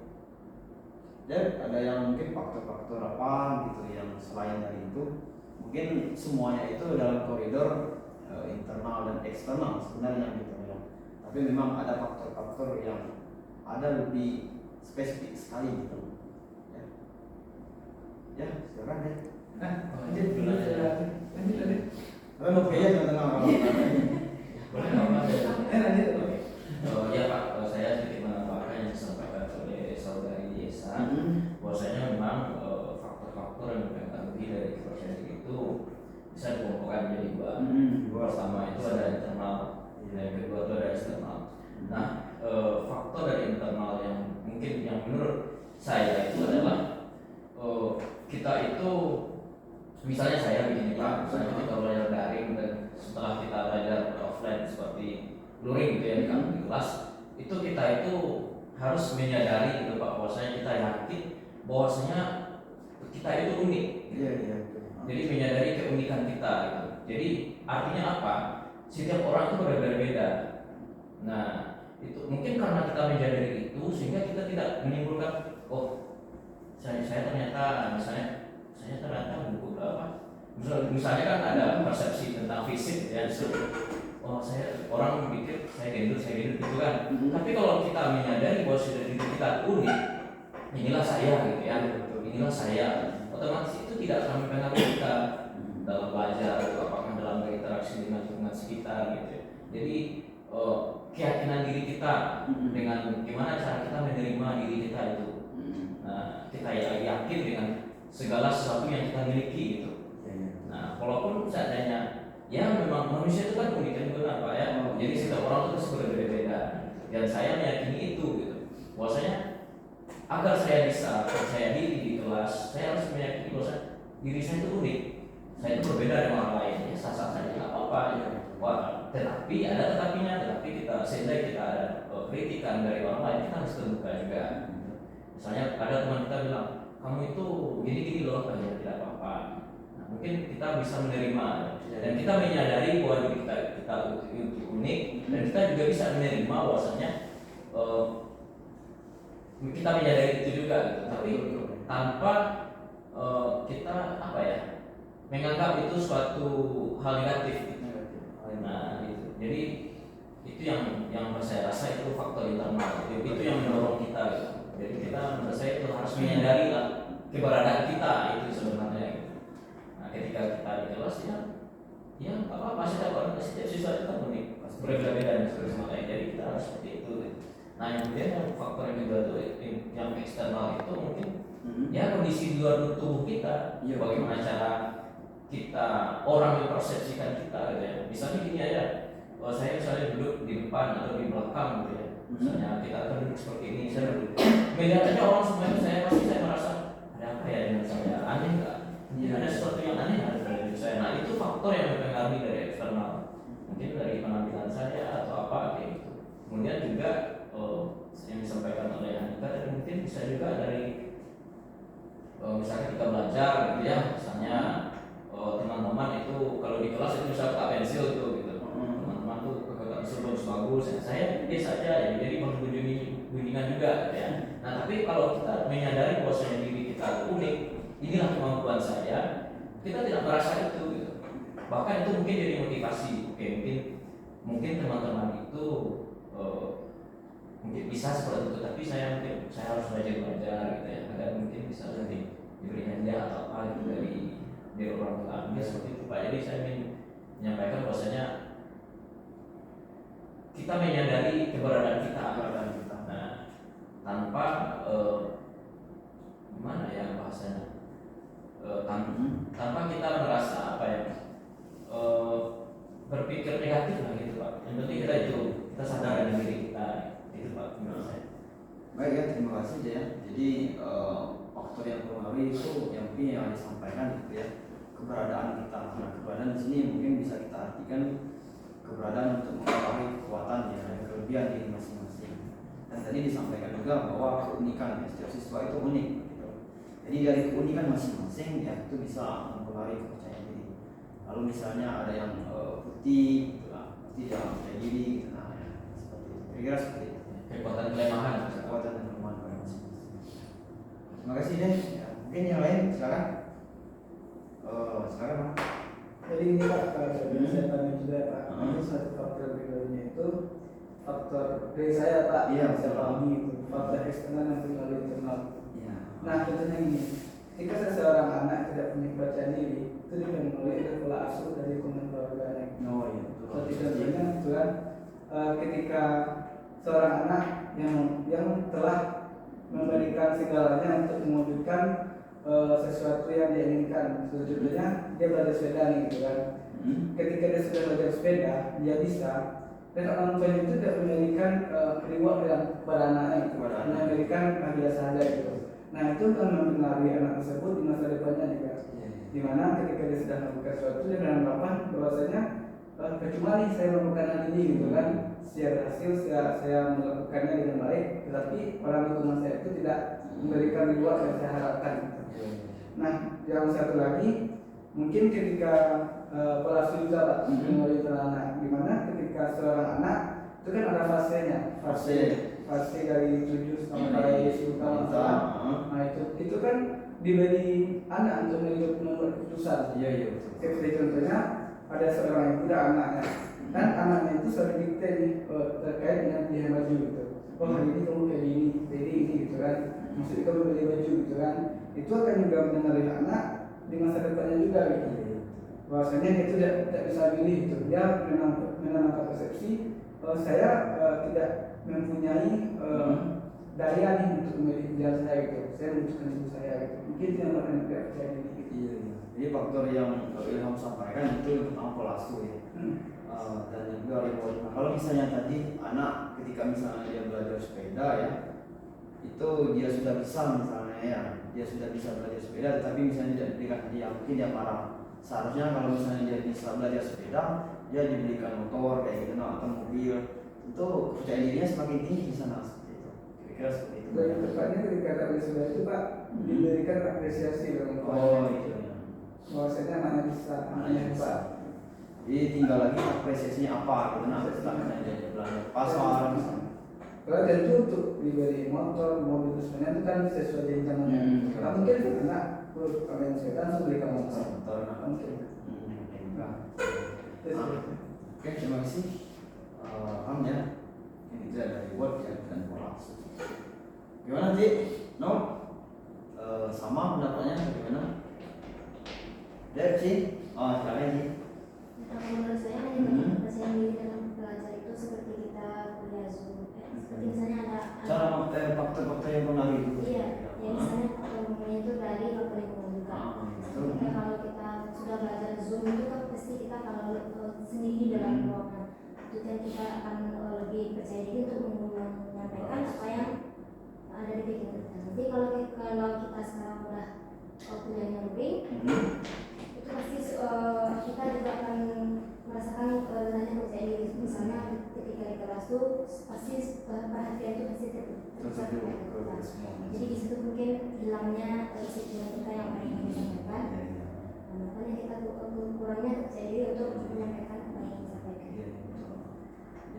ada yang mungkin faktor-faktor apa gitu yang selain dari itu, mungkin semuanya itu dalam koridor internal dan eksternal sebenarnya gitu ya. Tapi memang ada faktor-faktor yang ada lebih spesifik sekali gitu. Ya, silakan deh. Lanjut dulu. Kalian mau kaya tengah-tengah kalau Boleh nggak Pak? Lanjut. Ya Pak, saya sedikit menambahkan yang disampaikan oleh saudari Yesa, bahwasanya memang faktor-faktor yang mempengaruhi dari kepercayaan diri itu bisa dikelompokkan menjadi dua. Pertama itu ada internal, yang kedua itu ada eksternal. Nah, faktor dari internal yang mungkin yang menurut saya itu adalah kita itu, misalnya saya begini Pak, misalnya kita belajar daring dan setelah kita belajar offline seperti luring gitu ya di kelas, itu kita itu harus menyadari gitu Pak, bahwasanya kita yakin bahwasanya kita itu unik. Iya. Jadi menyadari keunikan kita gitu. Jadi artinya apa? Setiap orang itu berbeda-beda. Nah, itu mungkin karena kita menyadari itu sehingga kita tidak menimbulkan saya ternyata saya ternyata buku apa? Misalnya kan ada persepsi tentang fisik ya, saya orang pikir saya gendut gitu kan. Tapi kalau kita menyadari bahwa sudah diri kita unik, inilah saya gitu ya, inilah saya, otomatis itu tidak akan mempengaruhi kita dalam belajar atau apakah dalam berinteraksi dengan lingkungan sekitar gitu. Jadi keyakinan diri kita dengan gimana cara kita menerima diri kita itu, nah, kita yakin dengan segala sesuatu yang kita miliki gitu. Nah, walaupun seandainya ya memang manusia itu kan unik kan benar Pak ya. Jadi setiap orang itu pasti berbeda-beda. Dan saya meyakini itu gitu. Bahwasanya agar saya bisa percaya diri di kelas, saya harus meyakini bahwa diri saya itu unik. Saya itu berbeda dengan orang lain. Ya sah-sah saja nggak apa-apa ya. Tetapi ada tetapinya. Tetapi sehingga kita ada kritikan dari orang lain, kita harus terbuka juga. Misalnya ada teman kita bilang, kamu itu gini-gini loh, ya tidak apa-apa. Nah, mungkin kita bisa menerima dan kita menyadari bahwa diri kita unik, dan kita juga bisa menerima bahwasanya kita menyadari itu juga gitu. Tapi tanpa kita menganggap itu suatu hal negatif gitu. Nah itu. Jadi itu yang saya rasa itu faktor internal, itu yang mendorong kita gitu. Jadi kita menurut saya itu harus menyadari lah keberadaan kita itu sebenarnya gitu. Nah ketika kita di kelas ya apa setiap siswa itu kan unik, berbeda-beda dan sebagainya. Jadi kita harus seperti itu gitu. Nah yang kemudian yang faktor yang kedua itu yang eksternal itu mungkin ya kondisi di luar tubuh kita, bagaimana cara kita orang mempersepsikan kita gitu ya. Misalnya gini aja, saya misalnya duduk di depan atau di belakang gitu ya. Misalnya kita akan duduk seperti ini, saya duduk. Melihatnya orang semuanya saya merasa ada apa ya dengan saya, aneh nggak? Ada sesuatu yang aneh ada pada diri saya. Nah itu faktor yang mempengaruhi dari eksternal, mungkin dari penampilan saya atau apa kayak gitu. Kemudian juga yang disampaikan oleh Anita tadi mungkin bisa juga dari misalnya kita belajar gitu ya, misalnya teman-teman itu kalau di kelas itu bisa pakai pensil tuh gitu. Teman-teman teman tuh kekuatan bagus, saya biasa aja ya, jadi gunjingan juga ya. Nah tapi kalau kita menyadari bahwasanya diri kita unik, inilah kemampuan saya, kita tidak merasa itu gitu. Bahkan itu mungkin jadi motivasi. Oke, mungkin teman-teman itu mungkin bisa seperti itu, tapi saya harus belajar gitu ya. Ada mungkin bisa nanti diberi hadiah atau apa gitu dari orang tua, mungkin seperti itu Pak. Jadi saya ingin menyampaikan bahwasanya kita menyadari keberadaan kita. Nah, tanpa gimana ya bahasanya, tanpa kita merasa apa ya, berpikir negatif lah gitu Pak. Yang penting kita sadar dengan diri kita itu Pak. Menurut saya. Baik ya, terima kasih ya. Jadi faktor yang mempengaruhi itu yang penting yang disampaikan gitu ya, keberadaan kita. Nah, keberadaan di sini mungkin bisa kita artikan keberadaan untuk mengetahui kekuatan ya dan kelebihan diri masing-masing. Dan tadi disampaikan juga bahwa keunikan ya, setiap siswa itu unik gitu. Jadi dari keunikan masing-masing ya itu bisa mempengaruhi kepercayaan diri. Lalu misalnya ada yang putih gitu lah, pasti dia percaya diri gitu. Nah, ya, seperti itu. Kira-kira seperti itu. Kekuatan kelemahan. Kekuatan dan kelemahan pada masing-masing. Terima kasih deh. Ya, mungkin yang lain silakan. Silakan Pak. Jadi ini Pak, kalau saya tanya juga Pak, ini satu faktor berikutnya itu faktor dari saya Pak, Iya, saya betul. pahami itu faktor eksternal yang pengaruh internal. Iya. Nah contohnya ini, jika seseorang anak tidak punya kepercayaan diri, itu dipengaruhi oleh pola asuh dari lingkungan keluarganya. Oh iya betul. Seperti contohnya itu kan, ketika seorang anak yang telah memberikan segalanya untuk mewujudkan sesuatu yang dia inginkan. Contohnya dia belajar sepeda nih gitu kan. Ketika dia sudah belajar sepeda, dia bisa, dan orang tuanya itu tidak memberikan reward kepada anaknya, memberikan hadiah saja gitu. Nah itu akan mempengaruhi anak tersebut di masa depannya juga. Dimana ketika dia sudah melakukan sesuatu, dia beranggapan bahwasanya percuma nih saya melakukan hal ini gitu kan. Secara hasil saya melakukannya dengan baik, tetapi orang tua saya itu tidak memberikan reward yang saya harapkan gitu. Nah, yang satu lagi mungkin ketika pola asuh juga Pak mempengaruhi anak, dimana ketika seorang anak itu kan ada fasenya, fase dari 7 sampai 10 tahun. Nah itu kan diberi anak untuk membuat keputusan. Iya. Seperti contohnya ada seorang ibu dan anaknya, kan anaknya itu sering dikte nih terkait dengan pilihan baju gitu. Oh hari ini kamu kayak gini, jadi ini gitu kan. Maksudnya kamu beli baju gitu kan. Itu akan juga mendengarin anak di masa depannya juga gitu. Bahwasanya itu tidak bisa pilih gitu. Dia menanamkan persepsi saya tidak mempunyai daya nih untuk memilih pilihan saya gitu. Saya membutuhkan ibu saya gitu. Mungkin itu yang akan tidak percaya diri gitu. Iya. Jadi faktor yang Ilham sampaikan itu tentang pola asuh ya. Dan juga reward. Nah, kalau misalnya tadi anak ketika misalnya dia belajar sepeda ya, itu dia sudah bisa misalnya ya, dia sudah bisa belajar sepeda, tetapi misalnya tidak diberikan hadiah, mungkin dia marah. Seharusnya kalau misalnya dia bisa belajar sepeda, dia diberikan motor kayak gitu atau mobil, itu kepercayaan dirinya semakin tinggi di sana seperti itu. Kira-kira seperti itu. Dan tepatnya ketika belajar sepeda itu Pak diberikan apresiasi dalam Oh itu ya. bahwasanya anaknya bisa, anaknya bisa. Jadi tinggal lagi apresiasinya apa gitu. Nah, setelah misalnya dia belanja ke pasar misalnya. Kalau tentu untuk diberi motor, mobil itu sebenarnya itu kan sesuai dengan zamannya. Nah, mungkin anak kalian sepeda langsung belikan motor. Mungkin. Oke, terima kasih. Paham ya? Ini itu ada reward ya dan pola asuh. Gimana Ci? No? Sama pendapatnya bagaimana? Dep Ci? Oh, silakan Ci. Menurut saya hanya kepercayaan diri dalam belajar itu seperti kita kuliah Zoom. Seperti misalnya ada faktor-faktor yang pengaruh itu. Iya, ya misalnya faktor itu dari faktor lingkungan juga. Seperti kalau kita sudah belajar Zoom itu kan pasti kita kalau sendiri dalam ruangan itu kan kita akan lebih percaya diri untuk menyampaikan apa yang ada di pikiran kita. Nanti kalau kita sekarang udah kuliahnya lebih, itu pasti kita juga akan merasakan namanya percaya diri. Misalnya ketika di kelas tuh pasti perhatian itu pasti terpusat pada kita. Jadi di situ mungkin hilangnya disiplin kita yang paling ingin disampaikan. Makanya kita kurangnya percaya diri untuk menyampaikan apa yang disampaikan.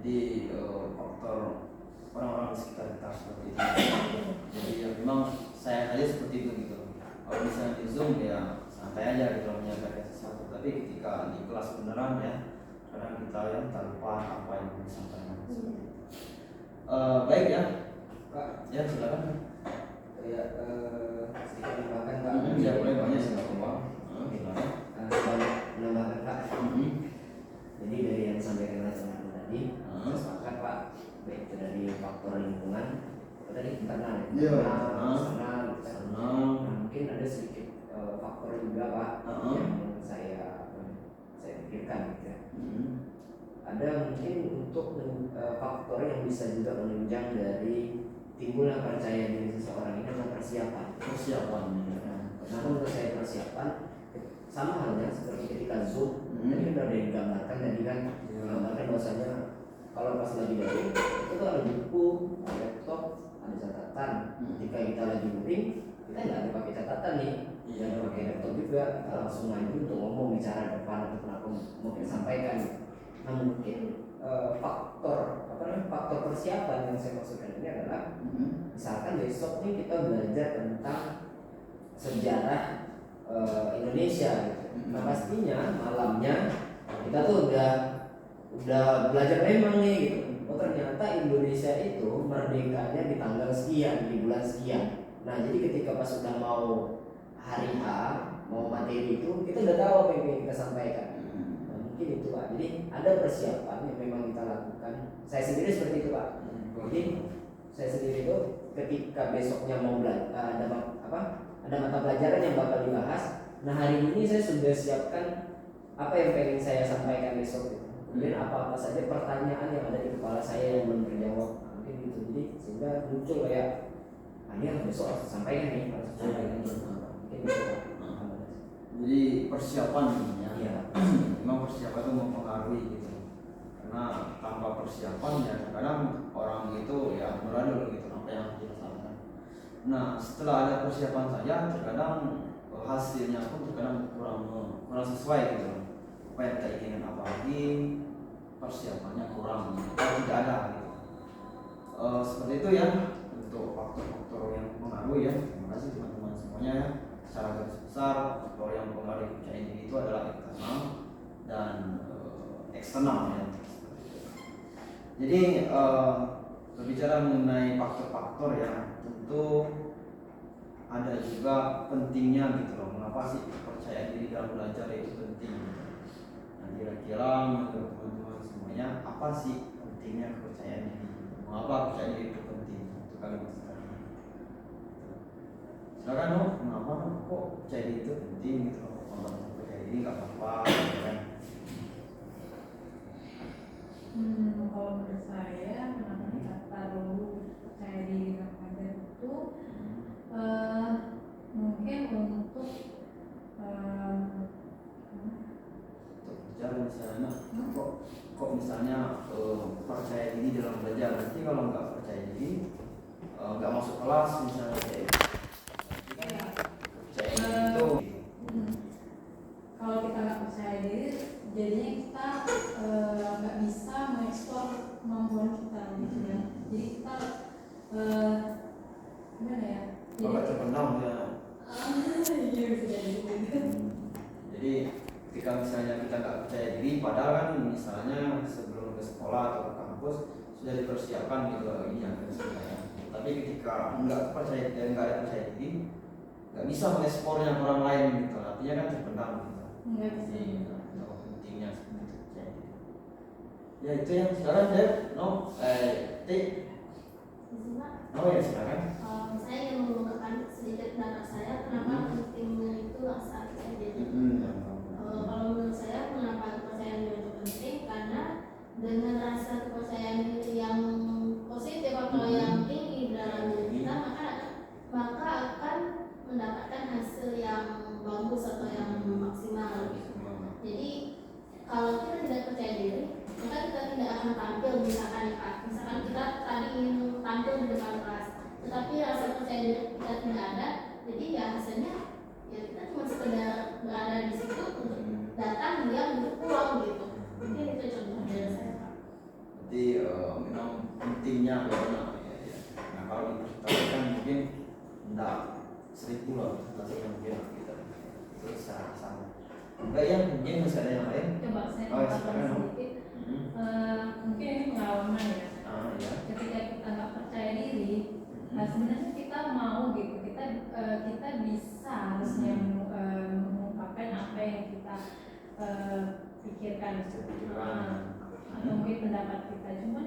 Jadi faktor orang-orang di sekitar kita seperti itu. Jadi ya memang saya aja seperti itu gitu. Kalau misalnya di Zoom ya santai aja gitu menyampaikan sesuatu. Tapi ketika di kelas beneran ya kadang kita ya lupa apa yang disampaikan. Baik ya, Pak. Ya silakan. Ya, sedikit menambahkan Pak. Ya boleh banyak sih Pak. Menambahkan Pak. Jadi dari yang disampaikan oleh teman-teman tadi, saya sepakat Pak. Baik itu dari faktor lingkungan, tadi internal, eksternal. Nah, mungkin ada sedikit faktor juga Pak yang saya pikirkan gitu ya. Ada mungkin untuk faktor yang bisa juga menunjang dari timbulnya percaya diri seseorang ini adalah persiapan. Kenapa menurut saya persiapan? Sama halnya seperti ketika Zoom, tadi kan sudah digambarkan tadi kan, digambarkan bahwasanya kalau pas lagi daring itu tuh ada buku, ada laptop, ada catatan. Ketika kita lagi meeting, kita nggak ada pakai catatan nih, jangan pakai laptop juga, kita langsung maju untuk ngomong bicara depan atau apa mau kita sampaikan. Nah mungkin faktor persiapan yang saya maksudkan ini adalah misalkan besok nih kita belajar tentang sejarah Indonesia gitu. Nah pastinya malamnya kita tuh udah belajar memang nih gitu. Oh ternyata Indonesia itu merdekanya di tanggal sekian, di bulan sekian. Nah jadi ketika pas sudah mau hari H, mau materi itu kita udah tahu apa yang ingin kita sampaikan. Nah, mungkin itu Pak. Jadi ada persiapan yang memang kita lakukan. Saya sendiri seperti itu Pak. Jadi saya sendiri itu ketika besoknya mau belajar ada mata pelajaran yang bakal dibahas. Nah hari ini saya sudah siapkan apa yang pengen saya sampaikan besok. Kemudian apa saja pertanyaan yang ada di kepala saya yang belum terjawab. Mungkin gitu. Jadi sehingga muncul kayak ini harus besok harus sampaikan nih, harus sampaikan gitu. Mungkin gitu. Jadi persiapan ya. Iya. Memang persiapan itu mempengaruhi gitu. Karena tanpa persiapan ya kadang orang itu ya meradul gitu apa yang kita lakukan. Nah setelah ada persiapan saja terkadang hasilnya pun terkadang kurang sesuai gitu. Apa yang kita inginkan, apalagi persiapannya kurang atau tidak ada gitu. Seperti itu ya untuk faktor-faktor yang mempengaruhi ya. Terima kasih teman-teman semuanya ya. Secara garis besar faktor yang mempengaruhi kepercayaan diri itu adalah internal dan eksternal ya. Jadi berbicara mengenai faktor-faktor ya tentu ada juga pentingnya gitu loh. Mengapa sih percaya diri dalam belajar itu penting? Nah kira-kira menurut teman-teman semuanya apa sih pentingnya kepercayaan diri? Mengapa percaya diri itu penting? Itu kalimat sekarang. Silakan dong, mengapa kok percaya diri itu penting gitu loh? Kalau percaya diri nggak apa-apa, kan? Kalau menurut saya kenapa nggak terlalu percaya diri kepada itu mungkin untuk Bicara misalnya kok misalnya percaya diri dalam belajar, nanti kalau nggak percaya diri nggak masuk kelas misalnya kayak percaya diri itu kalau kita nggak percaya diri jadinya kita nggak bisa mengeksplor kemampuan kita gitu ya. Jadi kita gimana ya? bakal terpendam ya. Iya bisa jadi gitu. Jadi ketika misalnya kita nggak percaya diri, padahal kan misalnya sebelum ke sekolah atau ke kampus sudah dipersiapkan gitu ini yang kesulitan. Tapi ketika nggak percaya dan nggak ada percaya diri, nggak bisa mengeksplornya ke orang lain gitu. Artinya kan terpendam gitu. Nggak bisa. Jadi pentingnya seperti itu percaya diri. Ya itu yang sekarang ya, ya silakan. Saya ingin mengungkapkan sedikit pendapat saya kenapa pentingnya itu rasa percaya diri. Kalau menurut saya kenapa kepercayaan diri itu penting karena dengan rasa kepercayaan diri yang positif atau yang tinggi dalam diri kita maka akan mendapatkan hasil yang bagus atau yang maksimal. Jadi kalau kita tidak percaya diri maka kita tidak akan tampil misalkan kita tadi ingin tampil di depan kelas tetapi rasa percaya diri kita tidak ada jadi ya hasilnya ya kita cuma sekedar berada di situ untuk datang dia untuk pulang gitu. Mungkin itu contoh dari saya Pak. Jadi pastinya corona. Nah kalau di presentasi kan mungkin enggak 1000 lah presentasinya mungkin kita itu sama. Enggak ya, mungkin masih ada yang lain. Coba saya Oh, tambahkan silakan. sedikit. Mungkin ini pengalaman ya. Ya. Ketika kita nggak percaya diri, nah sebenarnya kita mau gitu, kita bisa harusnya mengungkapkan apa yang kita pikirkan atau mungkin pendapat kita. Cuman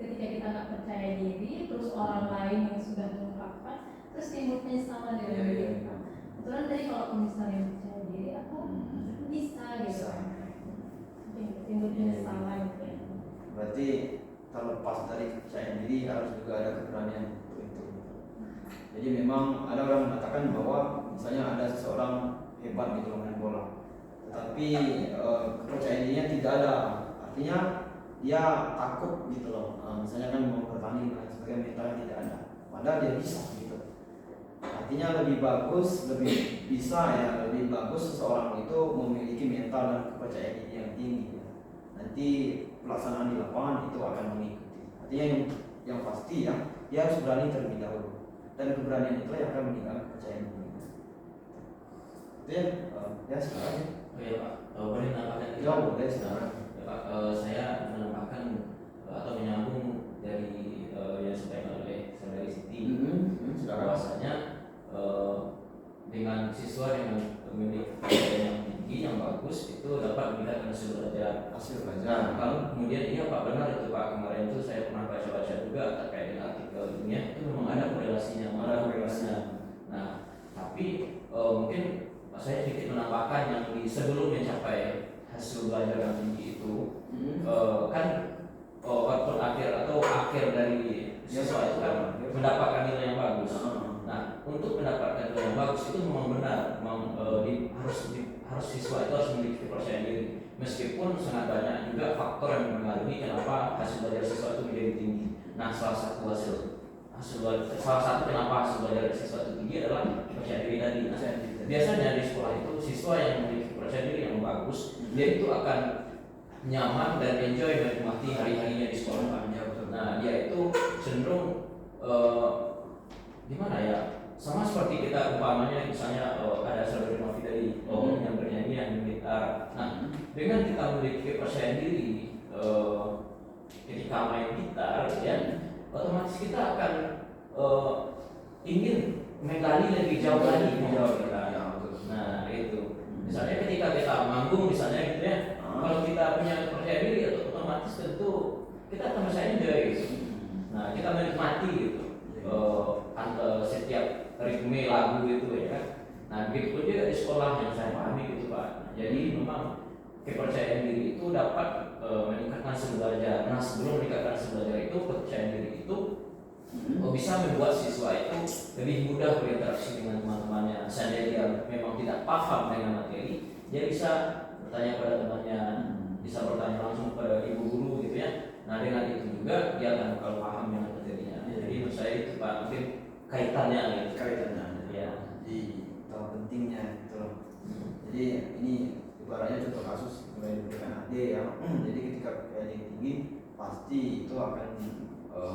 ketika kita nggak percaya diri, terus orang lain yang sudah mengungkapkan, terus timbul penyesalan dari diri kita. Kebetulan tadi kalau misalnya percaya diri, aku bisa gitu. Timbul penyesalan gitu. Berarti terlepas dari kepercayaan diri harus juga ada keberanian untuk itu. Jadi memang ada orang mengatakan bahwa misalnya ada seseorang hebat gitu main bola, tetapi kepercayaan dirinya tidak ada. Artinya dia takut gitu loh. Misalnya kan mau bertanding dan sebagainya, mentalnya tidak ada. Padahal dia bisa gitu. Artinya lebih bagus seseorang itu memiliki mental dan kepercayaan diri yang tinggi. Nanti pelaksanaan di lapangan itu akan mengikuti. Artinya yang pasti ya, dia harus berani terlebih dahulu. Dan keberanian itulah yang akan meningkatkan kepercayaan diri. Itu ya sekarang ya. Oh iya Pak, boleh menambahkan? Ya boleh sekarang. Ya Pak, saya menambahkan atau menyambung dari yang disampaikan oleh saudari Siti. Bahwasanya dengan siswa dengan memiliki kepercayaan yang tinggi yang bagus itu dapat meningkatkan hasil belajar. Kalau kemudian iya Pak, benar itu Pak, kemarin itu saya pernah baca juga terkait dengan artikel ilmiah itu memang ada korelasinya. Nah, tapi mungkin saya sedikit menambahkan yang sebelum mencapai hasil belajar yang tinggi itu kan output akhir atau akhir dari siswa itu kan mendapatkan nilai yang bagus. Nah, untuk mendapatkan nilai yang bagus itu memang benar, harus siswa itu harus memiliki kepercayaan diri. Meskipun sangat banyak juga faktor yang mempengaruhi kenapa hasil belajar siswa itu menjadi tinggi. Nah, salah satu kenapa hasil belajar siswa itu tinggi adalah kepercayaan diri tadi. Nah, biasanya di sekolah itu siswa yang memiliki kepercayaan diri yang bagus, dia itu akan nyaman dan enjoy menikmati hari-harinya di sekolah. Nah, dia itu cenderung gimana ya, sama seperti kita umpamanya misalnya ada saudara Novi tadi yang bernyanyi yang gitar. Nah, dengan kita memiliki kepercayaan diri ketika main gitar ya, otomatis kita akan ingin menggali lebih jauh lagi. Nah, itu misalnya ketika kita manggung misalnya gitu ya, kalau kita punya kepercayaan diri otomatis tentu kita akan bisa enjoy gitu. Nah, kita menikmati gitu setiap ritme lagu itu ya kan. Nah, begitu pun juga di sekolah yang saya pahami gitu Pak. Jadi memang kepercayaan diri itu dapat meningkatkan hasil belajar. Nah, sebelum meningkatkan hasil belajar itu, kepercayaan diri itu bisa membuat siswa itu lebih mudah berinteraksi dengan teman-temannya. Misalnya dia memang tidak paham dengan materi, dia bisa bertanya pada temannya, bisa bertanya langsung pada ibu guru gitu ya. Nah, dengan itu juga dia akan kalau paham dengan materinya. Jadi menurut saya itu Pak, mungkin kaitannya gitu. Ya. Jadi tahu pentingnya gitu loh. Jadi ini ibaratnya contoh kasus mulai diberikan AD ya. Jadi ketika kepercayaan yang tinggi pasti itu akan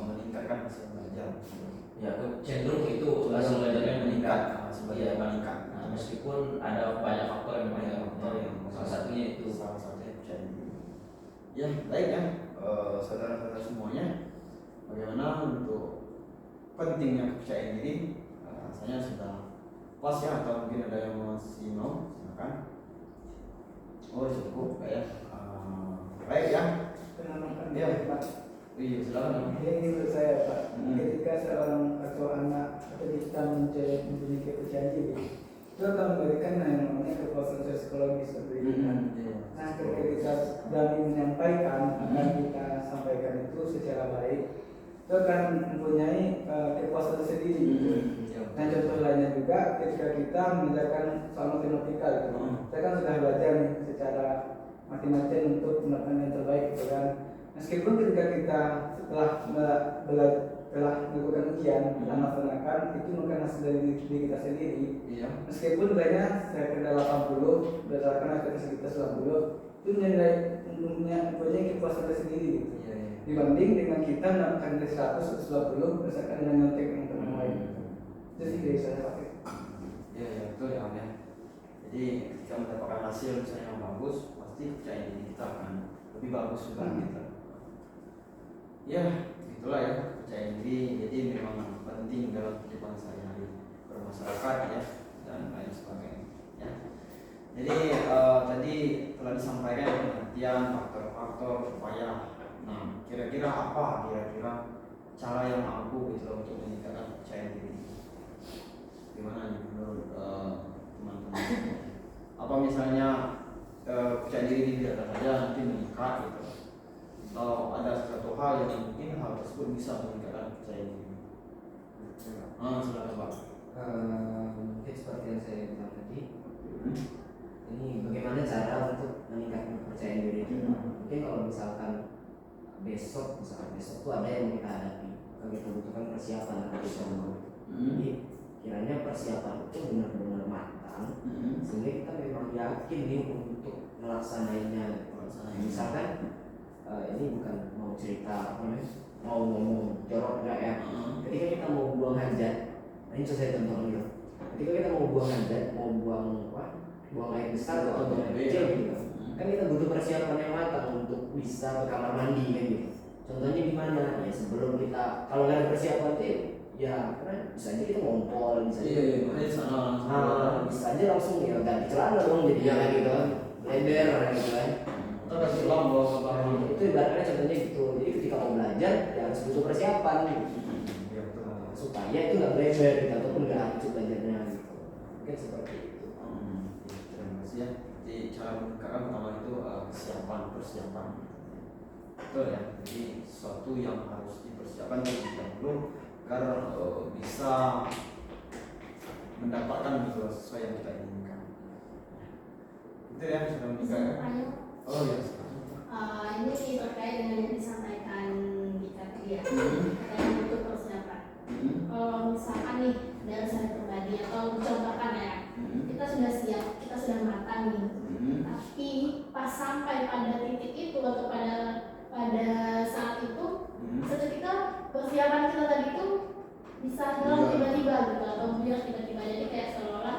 meningkatkan hasil belajar. Ya, cenderung itu hasil belajarnya meningkat. Iya, meningkat. Nah, meskipun ada banyak faktor yang mempengaruhi. Salah satunya itu. Salah satunya kepercayaan diri. Ya, baik ya. Saudara-saudara semuanya, bagaimana untuk pentingnya kepercayaan diri? Rasanya sudah pas ya, atau mungkin ada yang masih mau? Silakan. Oh, cukup ya. Baik ya. Penamakan Ya. Pak. Iya, silakan. Ini menurut saya Pak, ketika seorang atau anak atau kita mempunyai kepercayaan diri, itu akan memberikan yang namanya kepuasan psikologis seperti itu. Nah, ketika kita berani menyampaikan akan kita sampaikan itu secara baik, itu akan mempunyai kepuasan sendiri. Nah, contoh lainnya juga ketika kita mengerjakan soal matematika gitu. Kita kan sudah belajar nih secara matematik untuk mendapatkan yang terbaik gitu kan. Meskipun ketika kita setelah melakukan ujian kita melaksanakan itu bukan hasil dari diri kita sendiri. Meskipun nilainya saya kira 80 berdasarkan ekspektasi kita 90, itu nilai punya kepuasan tersendiri gitu. dibanding dengan kita mendapatkan nilai 100 120 berdasarkan dengan nyontek yang teman lain. Itu sih dari saya pakai. Ya, ya betul ya Om ya. Jadi ketika mendapatkan hasil misalnya yang bagus, pasti kepercayaan diri kita akan lebih bagus juga gitu. Ya, itulah ya kepercayaan diri. Jadi memang penting dalam kehidupan sehari-hari bermasyarakat ya dan lain sebagainya. Ya. Jadi tadi telah disampaikan pengertian faktor-faktor supaya, nah kira-kira apa kira-kira cara yang ampuh gitu untuk meningkatkan kepercayaan diri. Gimana nih menurut teman-teman? Apa misalnya kepercayaan diri ini tidak saja nanti meningkat gitu, atau ada satu hal yang mungkin hal tersebut bisa meningkatkan kepercayaan diri? Silakan Pak. Mungkin seperti yang saya bilang tadi, ini bagaimana cara untuk meningkatkan kepercayaan diri kita. Mungkin kalau misalkan besok tuh ada yang kita hadapi, kita butuhkan persiapan jadi kiranya persiapan itu benar-benar matang, sehingga kita memang yakin nih untuk melaksanainya. Misalkan ini bukan mau cerita mau ngomong jorok enggak ya, ketika kita mau buang hajat, ini saya contoh dulu. Ketika kita mau buang hajat, mau buang air besar atau buang air kecil gitu, kan kita butuh persiapan yang matang untuk bisa ke kamar mandi kan gitu. Contohnya gimana? Ya sebelum kita, kalau nggak ada persiapan itu ya karena bisa aja kita ngompol, bisa aja bisa aja langsung ya ganti celana dong jadi jangan gitu kan, blender gitu kan. Atau kasih ulang bawa Itu ibaratnya contohnya gitu. Jadi ketika mau belajar ya harus butuh persiapan gitu. Supaya itu nggak blender gitu, ataupun nggak hancur belajarnya gitu. Mungkin seperti itu. Terima kasih ya. Jadi cara meningkatkan pertama itu persiapan. Betul ya. Jadi sesuatu yang harus dipersiapkan terlebih dahulu agar bisa mendapatkan gitu sesuai yang kita inginkan. Itu ya sudah meningkatkan. Oh ya. Ini terkait dengan yang disampaikan Dika tadi ya, katanya butuh persiapan. Kalau misalkan nih dari saya pribadi atau dicontohkan ya, kita sudah siap, kita sudah matang nih, tapi pas sampai pada titik itu atau pada saat itu, seketika persiapan kita tadi itu bisa hilang tiba-tiba gitu, atau kemudian tiba-tiba jadi kayak seolah-olah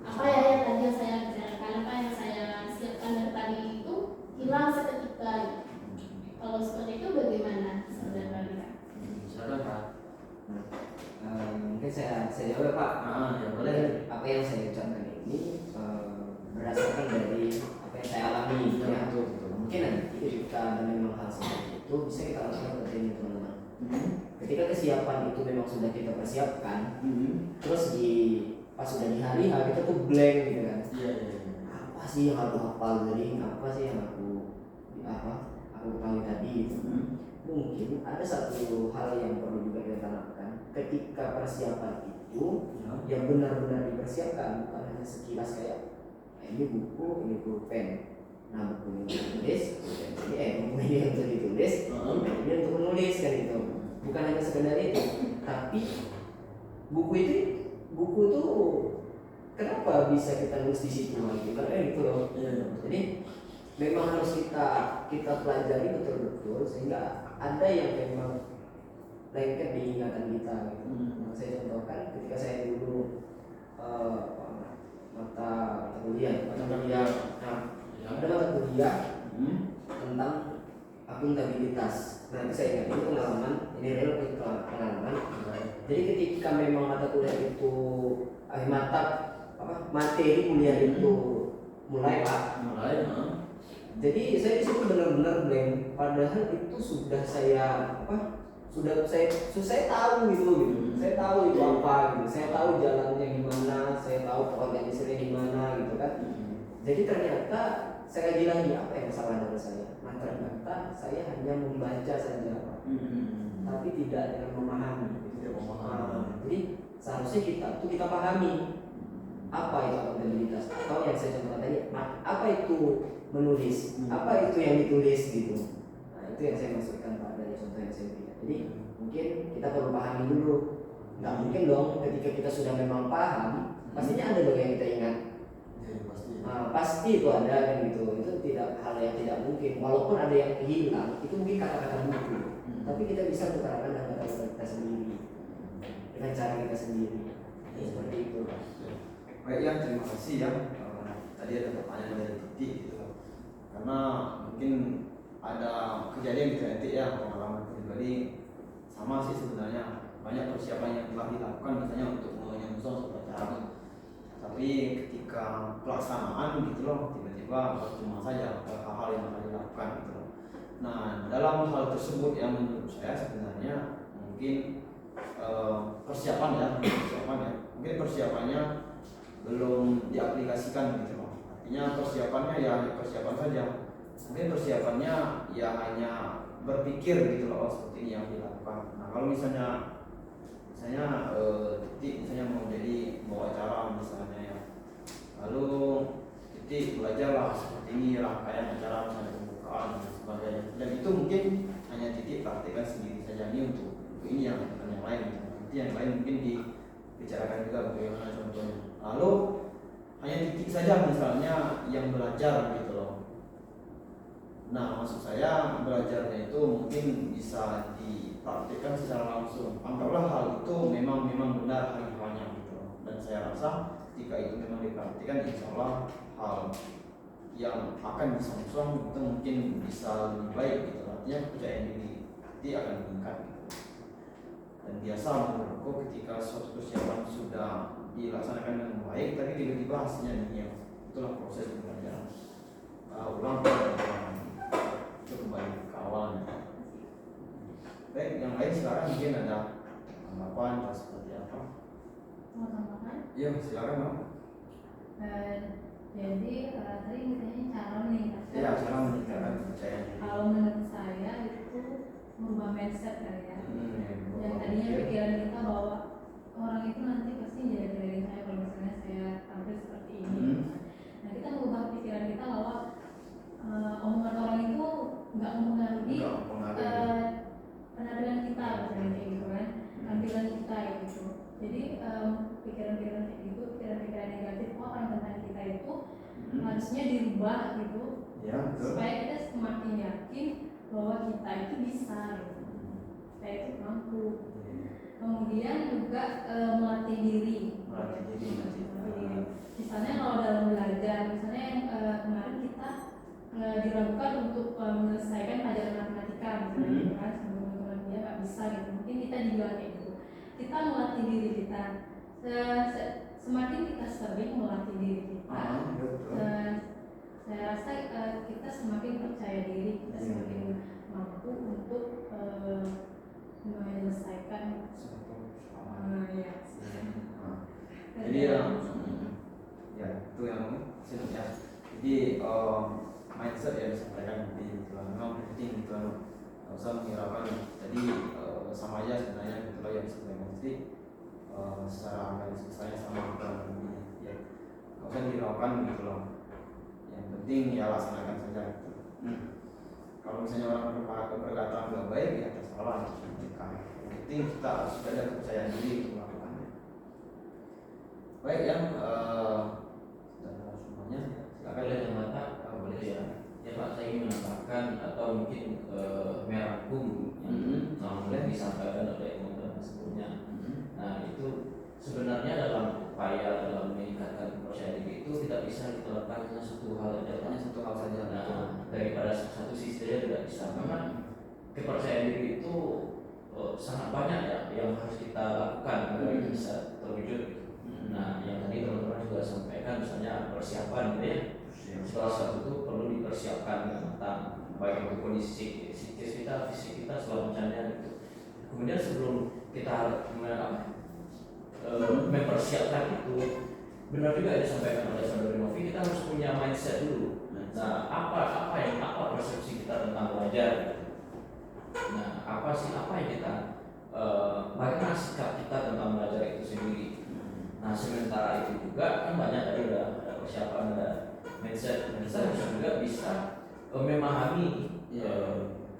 apa ya yang tadi yang saya bicarakan, apa yang saya siapkan dari tadi itu hilang seketika gitu. Kalau seperti itu bagaimana sebenarnya? Silakan Pak. Mungkin saya jawab Pak. Ya boleh. Apa yang saya ucapkan ini berdasarkan dari apa yang saya alami ya. Mungkin nanti ketika ada memang hal seperti itu bisa kita lakukan seperti ini teman-teman. Ketika kesiapan itu memang sudah kita persiapkan, terus pas sudah di hari kita tuh blank gitu kan. Apa sih yang aku hafal tadi? Apa sih yang aku ketahui tadi gitu. Mungkin ada satu hal yang perlu juga kita tanamkan ketika persiapan itu yang benar-benar dipersiapkan, bukan hanya sekilas kayak ini buku, ini pulpen. Nah buku ini ditulis, buku ini untuk ditulis, ini untuk menulis kan itu. Bukan hanya sekedar itu, tapi buku itu kenapa bisa kita nulis di situ lagi? Karena gitu loh. Jadi memang harus kita pelajari betul-betul sehingga ada yang memang lengket di ingatan kita gitu. Saya contohkan ketika saya dulu mata kuliah ada mata kuliah tentang akuntabilitas. Nah saya ingat itu pengalaman, ini real pengalaman. Jadi ketika memang mata kuliah itu materi kuliah itu mulai. Jadi saya disitu benar-benar blank. Padahal itu sudah saya tahu gitu. Saya tahu itu apa gitu. Saya tahu jalannya gimana. Saya tahu organisasinya gimana gitu kan. Jadi ternyata saya kaji lagi apa yang salah dari saya. Nah ternyata saya hanya membaca saja, tapi tidak dengan memahami. Jadi seharusnya kita pahami apa itu akuntabilitas atau yang saya contohkan tadi apa itu menulis, apa itu yang ditulis gitu. Nah itu yang saya maksudkan Pak dari contoh yang saya berikan. Jadi mungkin kita perlu pahami dulu. Nggak mungkin dong ketika kita sudah memang paham pastinya ada dong yang kita ingat. pasti. Pasti itu ada kan gitu. Itu tidak hal yang tidak mungkin. Walaupun ada yang hilang, itu mungkin kata-kata buku. Tapi kita bisa tukarkan dengan kata-kata kita sendiri, dengan cara kita sendiri. Seperti itu. Baik ya, terima kasih ya. Tadi ada pertanyaan dari Titi gitu. Karena mungkin ada kejadian gitu nanti ya, pengalaman pribadi sama sih sebenarnya, banyak persiapan yang telah dilakukan misalnya untuk menyongsong suatu acara, tapi ketika pelaksanaan gitu loh tiba-tiba cuma saja hal-hal yang akan dilakukan gitu loh. Nah, dalam hal tersebut yang menurut saya sebenarnya mungkin persiapan ya mungkin persiapannya belum diaplikasikan gitu loh. Artinya persiapannya ya persiapan saja, mungkin persiapannya ya hanya berpikir gitu loh, seperti ini yang dilakukan. Nah, kalau misalnya Titi misalnya mau jadi bawa acara misalnya ya, lalu Titi belajarlah seperti ini rangkaian acara misalnya pembukaan dan sebagainya, dan itu mungkin hanya Titi praktekkan sendiri saja ini untuk ini yang bukan yang lain gitu. Nanti yang lain mungkin dibicarakan juga bagaimana contohnya, lalu hanya Titi saja misalnya yang belajar gitu loh. Nah, maksud saya belajarnya itu mungkin bisa dipraktikkan secara langsung. Anggaplah hal itu memang benar hal-halnya gitu. Dan saya rasa jika itu memang dipraktikkan, insya Allah hal yang akan disongsong itu mungkin bisa lebih baik gitu. Artinya kepercayaan diri nanti akan meningkat gitu. Dan biasa menurutku ketika suatu persiapan sudah dilaksanakan dengan baik, tapi tiba-tiba hasilnya demikian, itulah proses pembelajaran. Ulang itu kembali ke awalnya. Baik, yang lain sekarang mungkin ada tanggapan atau seperti apa? Mau tambahkan? Iya, silakan Bang. Jadi tadi misalnya cara meningkatkan. Iya, cara meningkatkan kepercayaan diri. Kalau menurut saya itu merubah mindset kali ya. Yang tadinya pikiran kita bahwa orang itu nanti pasti jelek-jelekin saya kalau misalnya saya tampil seperti ini. Nah, kita merubah pikiran kita bahwa omongan orang itu nggak mempengaruhi penampilan kita misalnya kayak gitu kan, tampilan kita gitu. Jadi pikiran-pikiran kayak gitu, pikiran-pikiran negatif orang tentang kita itu harusnya dirubah gitu, Ya, betul. supaya kita semakin yakin bahwa kita itu bisa gitu. Kita itu mampu. Kemudian juga melatih diri. Melatih diri. Misalnya kalau dalam belajar, misalnya yang kemarin kita diragukan untuk menyelesaikan pelajaran matematika misalnya gitu kan, teman-teman dia nggak bisa gitu, mungkin kita juga kayak gitu. Kita melatih diri kita. Semakin kita sering melatih diri kita, saya rasa kita semakin percaya diri, kita semakin mampu untuk menyelesaikan. Ya. Jadi ya itu yang sih ya. Jadi mindset yang disampaikan di itu memang penting gitu, nggak usah menghiraukan. Jadi sama aja sebenarnya gitu loh yang disampaikan tadi, secara garis besarnya sama ya, nggak usah dihiraukan gitu loh. Yang penting ya laksanakan saja gitu. Kalau misalnya orang berkata nggak baik ya tersalah itu mereka. Yang penting kita sudah ada kepercayaan diri untuk melakukannya. Baik ya, sudah semuanya. Silakan. Boleh tambahkan? Boleh ya. Ya Pak, saya ingin menambahkan atau mungkin merangkum yang boleh disampaikan oleh teman-teman sebelumnya. Nah, itu sebenarnya dalam upaya dalam meningkatkan kepercayaan diri itu tidak bisa kita lakukan hanya satu hal saja. Nah, daripada satu sisi saja tidak bisa. Karena kepercayaan diri itu sangat banyak ya yang harus kita lakukan agar itu bisa terwujud. Nah, yang tadi teman-teman juga sampaikan misalnya persiapan gitu ya. Salah satu itu perlu dipersiapkan dengan matang, baik untuk kondisi psikis kita, fisik kita, segala macamnya gitu. Kemudian sebelum kita mempersiapkan itu, benar juga disampaikan oleh Saudari Novi, kita harus punya mindset dulu. Nah, apa persepsi kita tentang belajar? Nah, apa yang kita bagaimana sikap kita tentang belajar itu sendiri? Nah, sementara itu juga kan banyak tadi ada persiapan, ada mindset, kita harus juga bisa memahami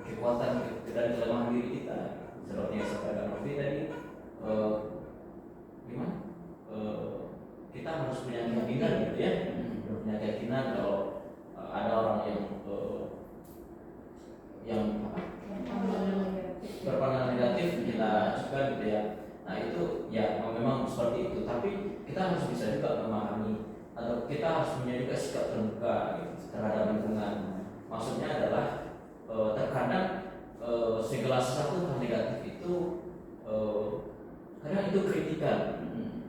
kekuatan dan kelemahan diri kita. Seperti yang sampaikan Novi tadi, gimana? Kita harus punya keyakinan gitu ya. yang berpandangan negatif kita acukan gitu ya. Nah itu ya memang seperti itu, tapi kita harus bisa juga memahami atau kita harus punya juga sikap terbuka gitu, terhadap lingkungan. Maksudnya adalah terkadang segala sesuatu hal negatif itu kadang itu kritikan.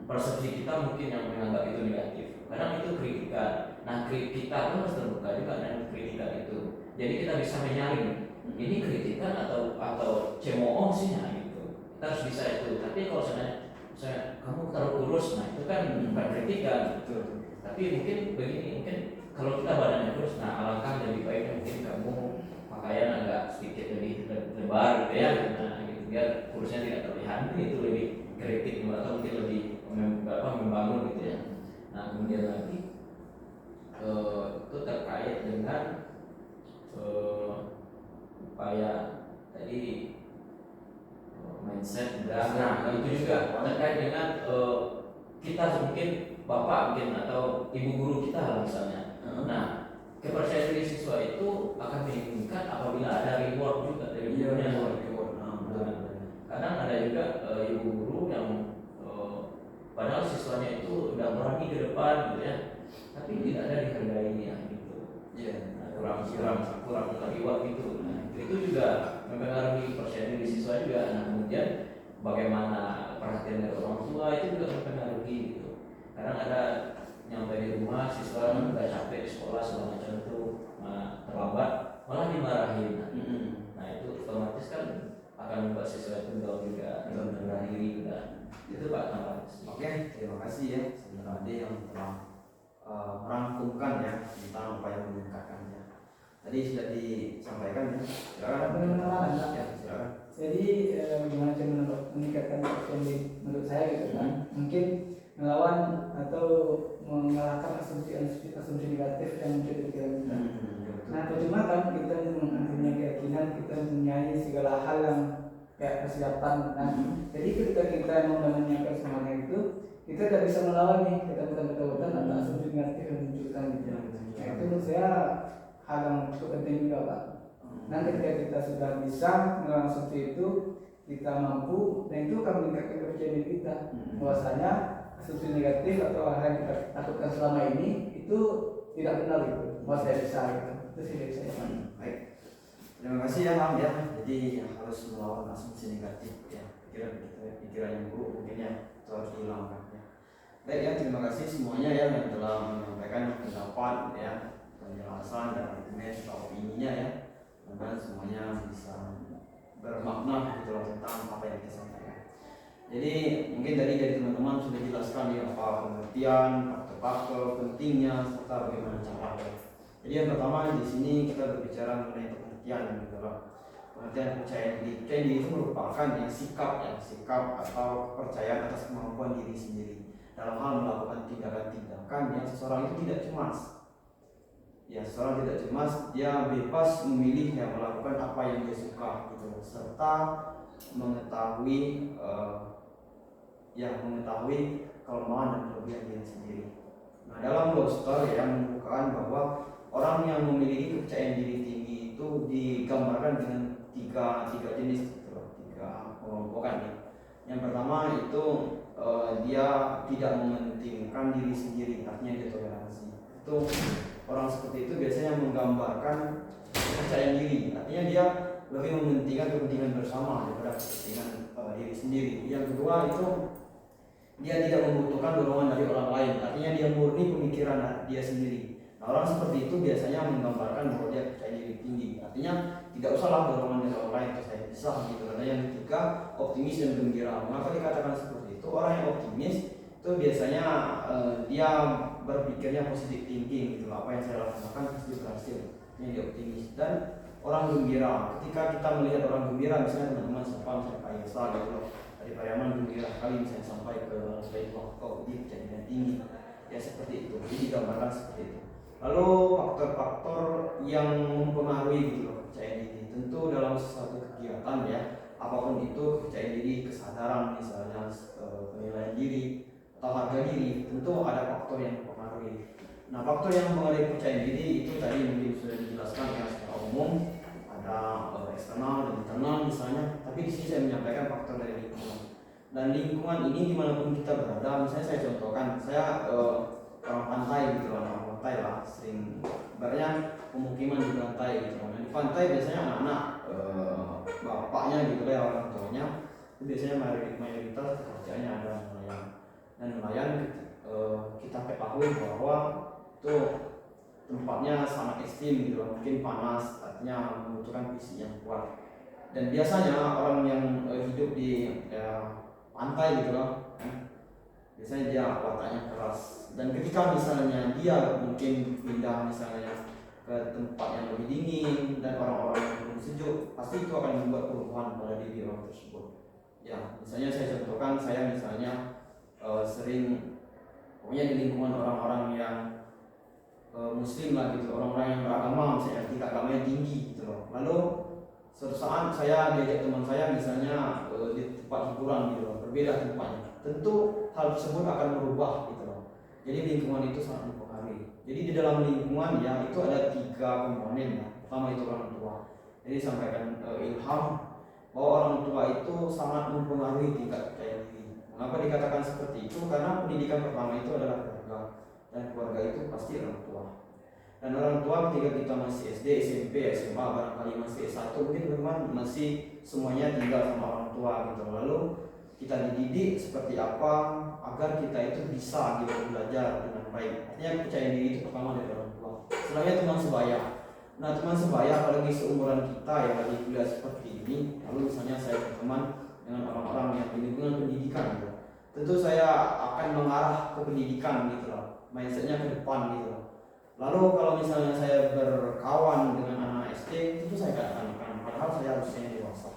Persepsi kita mungkin yang menganggap itu negatif, kadang itu kritikan. Nah kita harus terbuka juga dengan kritikan itu. Jadi kita bisa menyaring ini kritikan atau cemooh sih nah gitu. Kita harus bisa itu. Tapi kalau saya kamu terlalu kurus, nah itu kan bukan kritikan. Tapi mungkin begini, mungkin kalau kita badannya kurus, nah alangkah lebih baiknya mungkin kamu pakaian agak sedikit lebih lebar gitu ya. Nah gitu biar kurusnya tidak terlihat. Itu lebih kritik atau mungkin lebih membangun gitu ya. Nah kemudian lagi itu terkait dengan upaya tadi mindset dan nah itu juga terkait dengan kita mungkin bapak mungkin atau ibu guru kita lah misalnya. Nah kepercayaan diri siswa itu akan meningkat apabila ada reward juga dari gurunya. Kadang ada juga ibu guru yang padahal siswanya itu udah berani ke depan gitu ya, tapi tidak ada dihargainya gitu. Nah, kurang reward gitu. Nah, itu juga mempengaruhi percaya diri siswa juga. Nah kemudian bagaimana perhatian dari orang tua itu juga mempengaruhi gitu. Kadang ada nyampe di rumah siswa udah capek di sekolah segala macam itu terlambat malah dimarahin. Nah itu otomatis kan akan membuat siswa itu down juga, rendah diri juga. Itu Pak tambahan. Oke, terima kasih ya saudara Ade yang telah merangkumkan ya tentang upaya meningkatkannya. Tadi sudah disampaikan ya. Silakan. Ya, silakan. Jadi bagaimana cara meningkatkan kepercayaan menurut saya gitu kan? Mungkin melawan atau mengalahkan asumsi negatif yang muncul di pikiran kita. Nah, percuma kan kita mempunyai keyakinan, kita mempunyai segala hal yang kayak persiapan. Nah, jadi ketika kita mau menanyakan semuanya itu, kita tidak bisa melawan nih, kita betul-betul ada asumsi negatif yang munculkan gitu. Nah, itu menurut saya hal yang cukup penting juga Pak. Nah, ketika kita sudah bisa melawan asumsi itu, kita mampu, dan itu akan meningkatkan kepercayaan diri kita. Bahwasanya asumsi negatif atau hal yang kita takutkan selama ini itu tidak benar gitu. Bahwa saya bisa gitu. Itu sih dari saya. Baik. Terima kasih ya Ham ya. Jadi harus melawan asumsi negatif ya. Pikiran yang buruk mungkin ya itu harus dihilangkan ya. Baik ya, terima kasih semuanya ya yang telah menyampaikan pendapat ya, penjelasan dan argumen atau opininya ya. Mudah-mudahan semuanya bisa bermakna gitu tentang apa yang kita sampaikan. Jadi mungkin tadi dari teman-teman sudah jelaskan ya apa pengertian, faktor-faktor pentingnya serta bagaimana caranya. Jadi yang pertama di sini kita berbicara mengenai pengertian gitu loh. Pengertian percaya diri. Percaya diri itu merupakan sikap atau kepercayaan atas kemampuan diri sendiri dalam hal melakukan tindakan-tindakan yang seseorang itu tidak cemas. Ya, seseorang tidak cemas, dia bebas memilih yang melakukan apa yang dia suka gitu, serta mengetahui kelemahan dan kelebihan diri sendiri. Nah, dalam Lobster ya membukakan bahwa orang yang memiliki kepercayaan diri tinggi itu digambarkan dengan tiga jenis gitu, tiga pengelompokan ya. Yang pertama itu dia tidak mementingkan diri sendiri, artinya dia toleransi. Itu orang seperti itu biasanya menggambarkan kepercayaan diri, artinya dia lebih mementingkan kepentingan bersama daripada kepentingan diri sendiri. Yang kedua itu dia tidak membutuhkan dorongan dari orang lain, artinya dia murni pemikiran dia sendiri. Nah, orang seperti itu biasanya menggambarkan bahwa dia percaya diri tinggi, artinya tidak usahlah dorongan dari orang lain, saya bisa gitu. Karena yang ketiga optimis dan gembira. Mengapa dikatakan seperti itu? Orang yang optimis itu biasanya dia berpikirnya positive thinking gitu. Apa yang saya lakukan pasti berhasil. Ini dia optimis. Dan orang gembira, ketika kita melihat orang gembira, misalnya teman-teman siapa misalnya Pak Yesa gitu loh, dari Pariaman gembira sekali misalnya sampai ke selain waktu dia percaya tinggi, ya seperti itu. Jadi digambarkan seperti itu. Lalu faktor-faktor yang mempengaruhi gitu loh percaya diri, tentu dalam sesuatu kegiatan ya, apapun itu percaya diri, kesadaran misalnya penilaian diri atau harga diri, tentu ada faktor yang mempengaruhi. Nah, faktor yang mempengaruhi percaya diri itu tadi mungkin sudah dijelaskan ya secara umum. Ada Dan lingkungan ini dimanapun kita berada, misalnya saya contohkan, saya orang pantai gitu, orang pantai lah, sering ibaratnya pemukiman di pantai gitu. Nah, di pantai biasanya anak-anak bapaknya gitu ya, orang tuanya itu biasanya mayoritas pekerjaannya adalah nelayan. Dan nelayan kita ketahui bahwa itu tempatnya sangat ekstrim gitu, mungkin panas, artinya membutuhkan fisik yang kuat. Dan biasanya orang yang hidup di pantai gitu loh, biasanya dia wataknya keras. Dan ketika misalnya dia mungkin pindah misalnya ke tempat yang lebih dingin dan orang-orang yang lebih sejuk, pasti itu akan membuat perubahan pada diri orang tersebut. Ya, misalnya saya contohkan, saya misalnya sering pokoknya di lingkungan orang-orang yang muslim lah gitu, orang-orang yang beragama, misalnya tingkat agamanya tinggi gitu loh. Lalu suatu saat saya diajak teman saya misalnya di tempat hiburan gitu loh, berbeda tempatnya, tentu hal tersebut akan berubah gitu loh. Jadi lingkungan itu sangat mempengaruhi. Jadi di dalam lingkungan ya itu ada 3 komponen ya. Pertama itu orang tua. Jadi sampaikan ilham bahwa orang tua itu sangat mempengaruhi tingkat percaya diri. Mengapa dikatakan seperti itu? Karena pendidikan pertama itu adalah keluarga, dan keluarga itu pasti orang tua. Dan orang tua ketika kita masih SD, SMP, SMA, barangkali masih S1, mungkin teman masih semuanya tinggal sama orang tua gitu. Lalu kita dididik seperti apa agar kita itu bisa gitu belajar dengan baik. Artinya percaya diri itu pertama dari orang tua. Selanjutnya teman sebaya. Nah, teman sebaya apalagi seumuran kita yang lagi kuliah seperti ini, lalu misalnya saya berteman dengan orang-orang yang di lingkungan pendidikan gitu. Tentu saya akan mengarah ke pendidikan gitu loh, mindsetnya ke depan gitu loh. Lalu kalau misalnya saya berkawan dengan anak SD, itu saya katakan, padahal saya harusnya dewasa.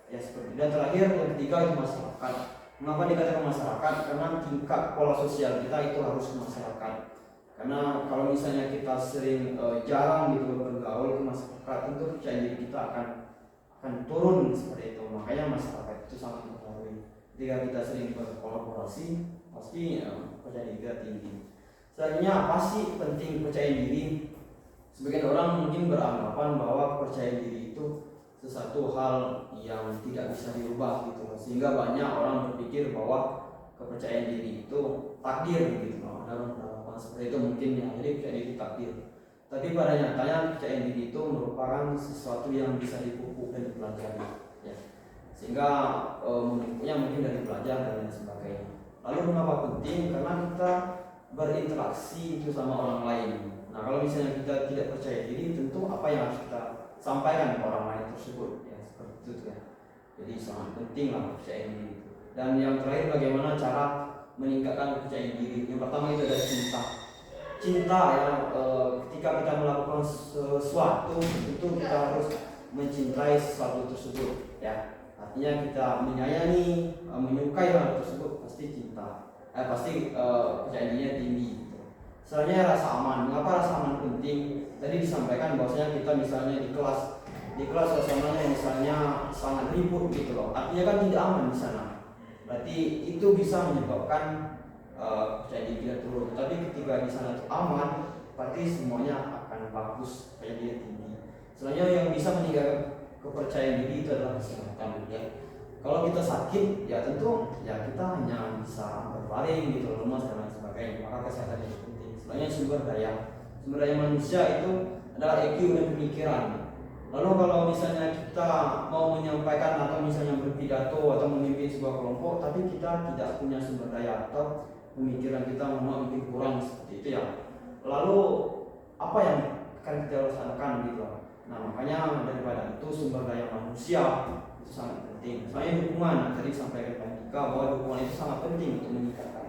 Ya seperti. Dan terakhir yang ketiga itu masyarakat. Mengapa dikatakan masyarakat? Karena tingkat pola sosial kita itu harus ke masyarakat. Karena kalau misalnya kita sering jarang gitu bergaul ke masyarakat, tentu percaya diri kita akan turun seperti itu. Makanya masyarakat itu sangat mempengaruhi. Ketika kita sering berkolaborasi, pasti percaya diri kita tinggi. Selanjutnya apa sih penting percaya diri? Sebagian orang mungkin beranggapan bahwa percaya diri itu sesuatu hal yang tidak bisa dirubah gitu, sehingga banyak orang berpikir bahwa kepercayaan diri itu takdir gitu. Ada orang seperti itu mungkin yang jadi percaya diri takdir. Tapi pada nyatanya percaya diri itu merupakan sesuatu yang bisa dipupuk dan dipelajari, ya. Sehingga memupuknya mungkin dari belajar dan lain sebagainya. Lalu mengapa penting? Karena kita berinteraksi itu sama orang lain. Nah, kalau misalnya kita tidak percaya diri, tentu apa yang harus kita sampaikan ke orang lain tersebut, ya seperti itu ya. Jadi sangat penting lah percaya diri itu. Dan yang terakhir, bagaimana cara meningkatkan kepercayaan diri? Yang pertama itu adalah cinta. Cinta ya, ketika kita melakukan sesuatu, tentu kita harus mencintai sesuatu tersebut, ya. Artinya kita menyayangi, menyukai hal tersebut, pasti cinta. Pasti percayaannya tinggi gitu. Selanjutnya rasa aman. Mengapa rasa aman penting? Tadi disampaikan bahwasanya kita misalnya di kelas suasananya misalnya sangat ribut gitu loh. Artinya kan tidak aman di sana. Berarti itu bisa menyebabkan percaya diri tidak turun. Tapi ketika di sana aman, berarti semuanya akan bagus, percaya diri tinggi. Selanjutnya yang bisa meningkatkan kepercayaan diri itu adalah kesehatan, ya. Kalau kita sakit, ya tentu ya kita hanya bisa berbaring gitu, lemas dan lain sebagainya. Maka kesehatan itu penting. Selanjutnya sumber daya manusia itu adalah EQ dan pemikiran. Lalu kalau misalnya kita mau menyampaikan atau misalnya berpidato atau memimpin sebuah kelompok, tapi kita tidak punya sumber daya atau pemikiran kita mungkin kurang seperti itu ya. Lalu apa yang akan kita laksanakan gitu? Nah, makanya daripada itu sumber daya manusia itu sangat penting. Soalnya dukungan, tadi sampaikan Pak Dika bahwa dukungan itu sangat penting untuk meningkatkan.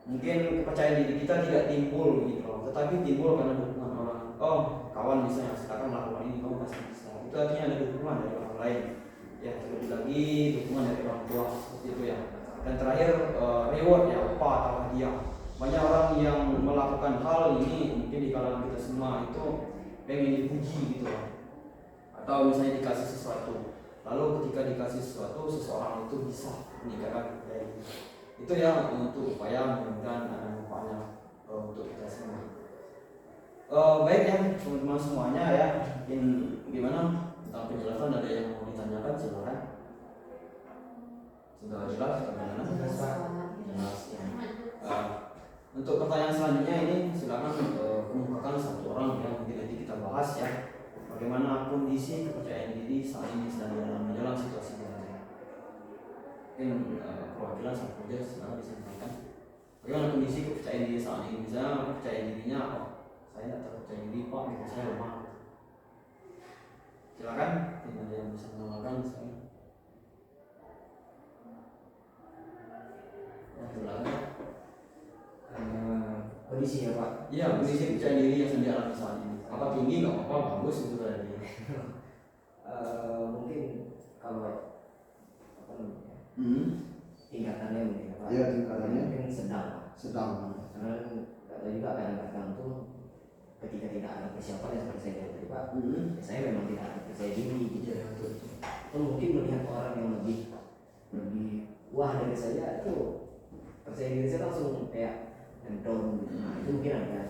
Mungkin kepercayaan diri kita tidak timbul gitu loh, tetapi timbul karena dukungan orang. Oh, kawan misalnya silakan melakukan ini, kamu pasti bisa. Itu artinya ada dukungan dari orang lain. Ya, terlebih lagi dukungan dari orang tua seperti itu ya. Dan terakhir reward ya, upah atau hadiah. Banyak orang yang melakukan hal ini mungkin di kalangan kita semua itu pengen dipuji gitu loh. Atau misalnya dikasih sesuatu. Lalu ketika dikasih sesuatu, seseorang itu bisa meningkatkan kepercayaan diri. Itu ya untuk upaya mudah-mudahan ada manfaatnya untuk kita semua. Baik ya teman-teman semuanya ya, mungkin gimana tentang penjelasan, ada yang mau ditanyakan silakan. Sudah jelas bagaimana? Jelas, Pak. Jelas ya. Untuk pertanyaan selanjutnya ini silakan kemukakan satu orang yang mungkin nanti kita bahas ya. Bagaimana kondisi kepercayaan diri saat ini sedang dalam situasi belajar. Mungkin perwakilan satu saja silakan disampaikan. Bagaimana kondisi kepercayaan diri saat ini? Misalnya percaya dirinya, oh saya tidak terpercaya diri pak, gitu, saya lemah. Silakan, tidak ada yang bisa menolakkan misalnya. Ya, silakan. Kondisi ya Pak. Iya, kondisi percaya diri yang sedang dialami saat ini. Apa tinggi nggak apa-apa, bagus itu tadi. Mungkin kalau apa namanya tingkatannya mungkin Pak. Iya, tingkatannya. Mungkin sedang Pak. Sedang. Karena kata juga kadang-kadang tuh ketika tidak ada persiapan yang seperti saya tadi Pak, saya memang tidak ada percaya diri gitu. Atau mungkin melihat orang yang lebih wah dari saya itu percaya diri saya langsung kayak down gitu. Nah, itu mungkin ada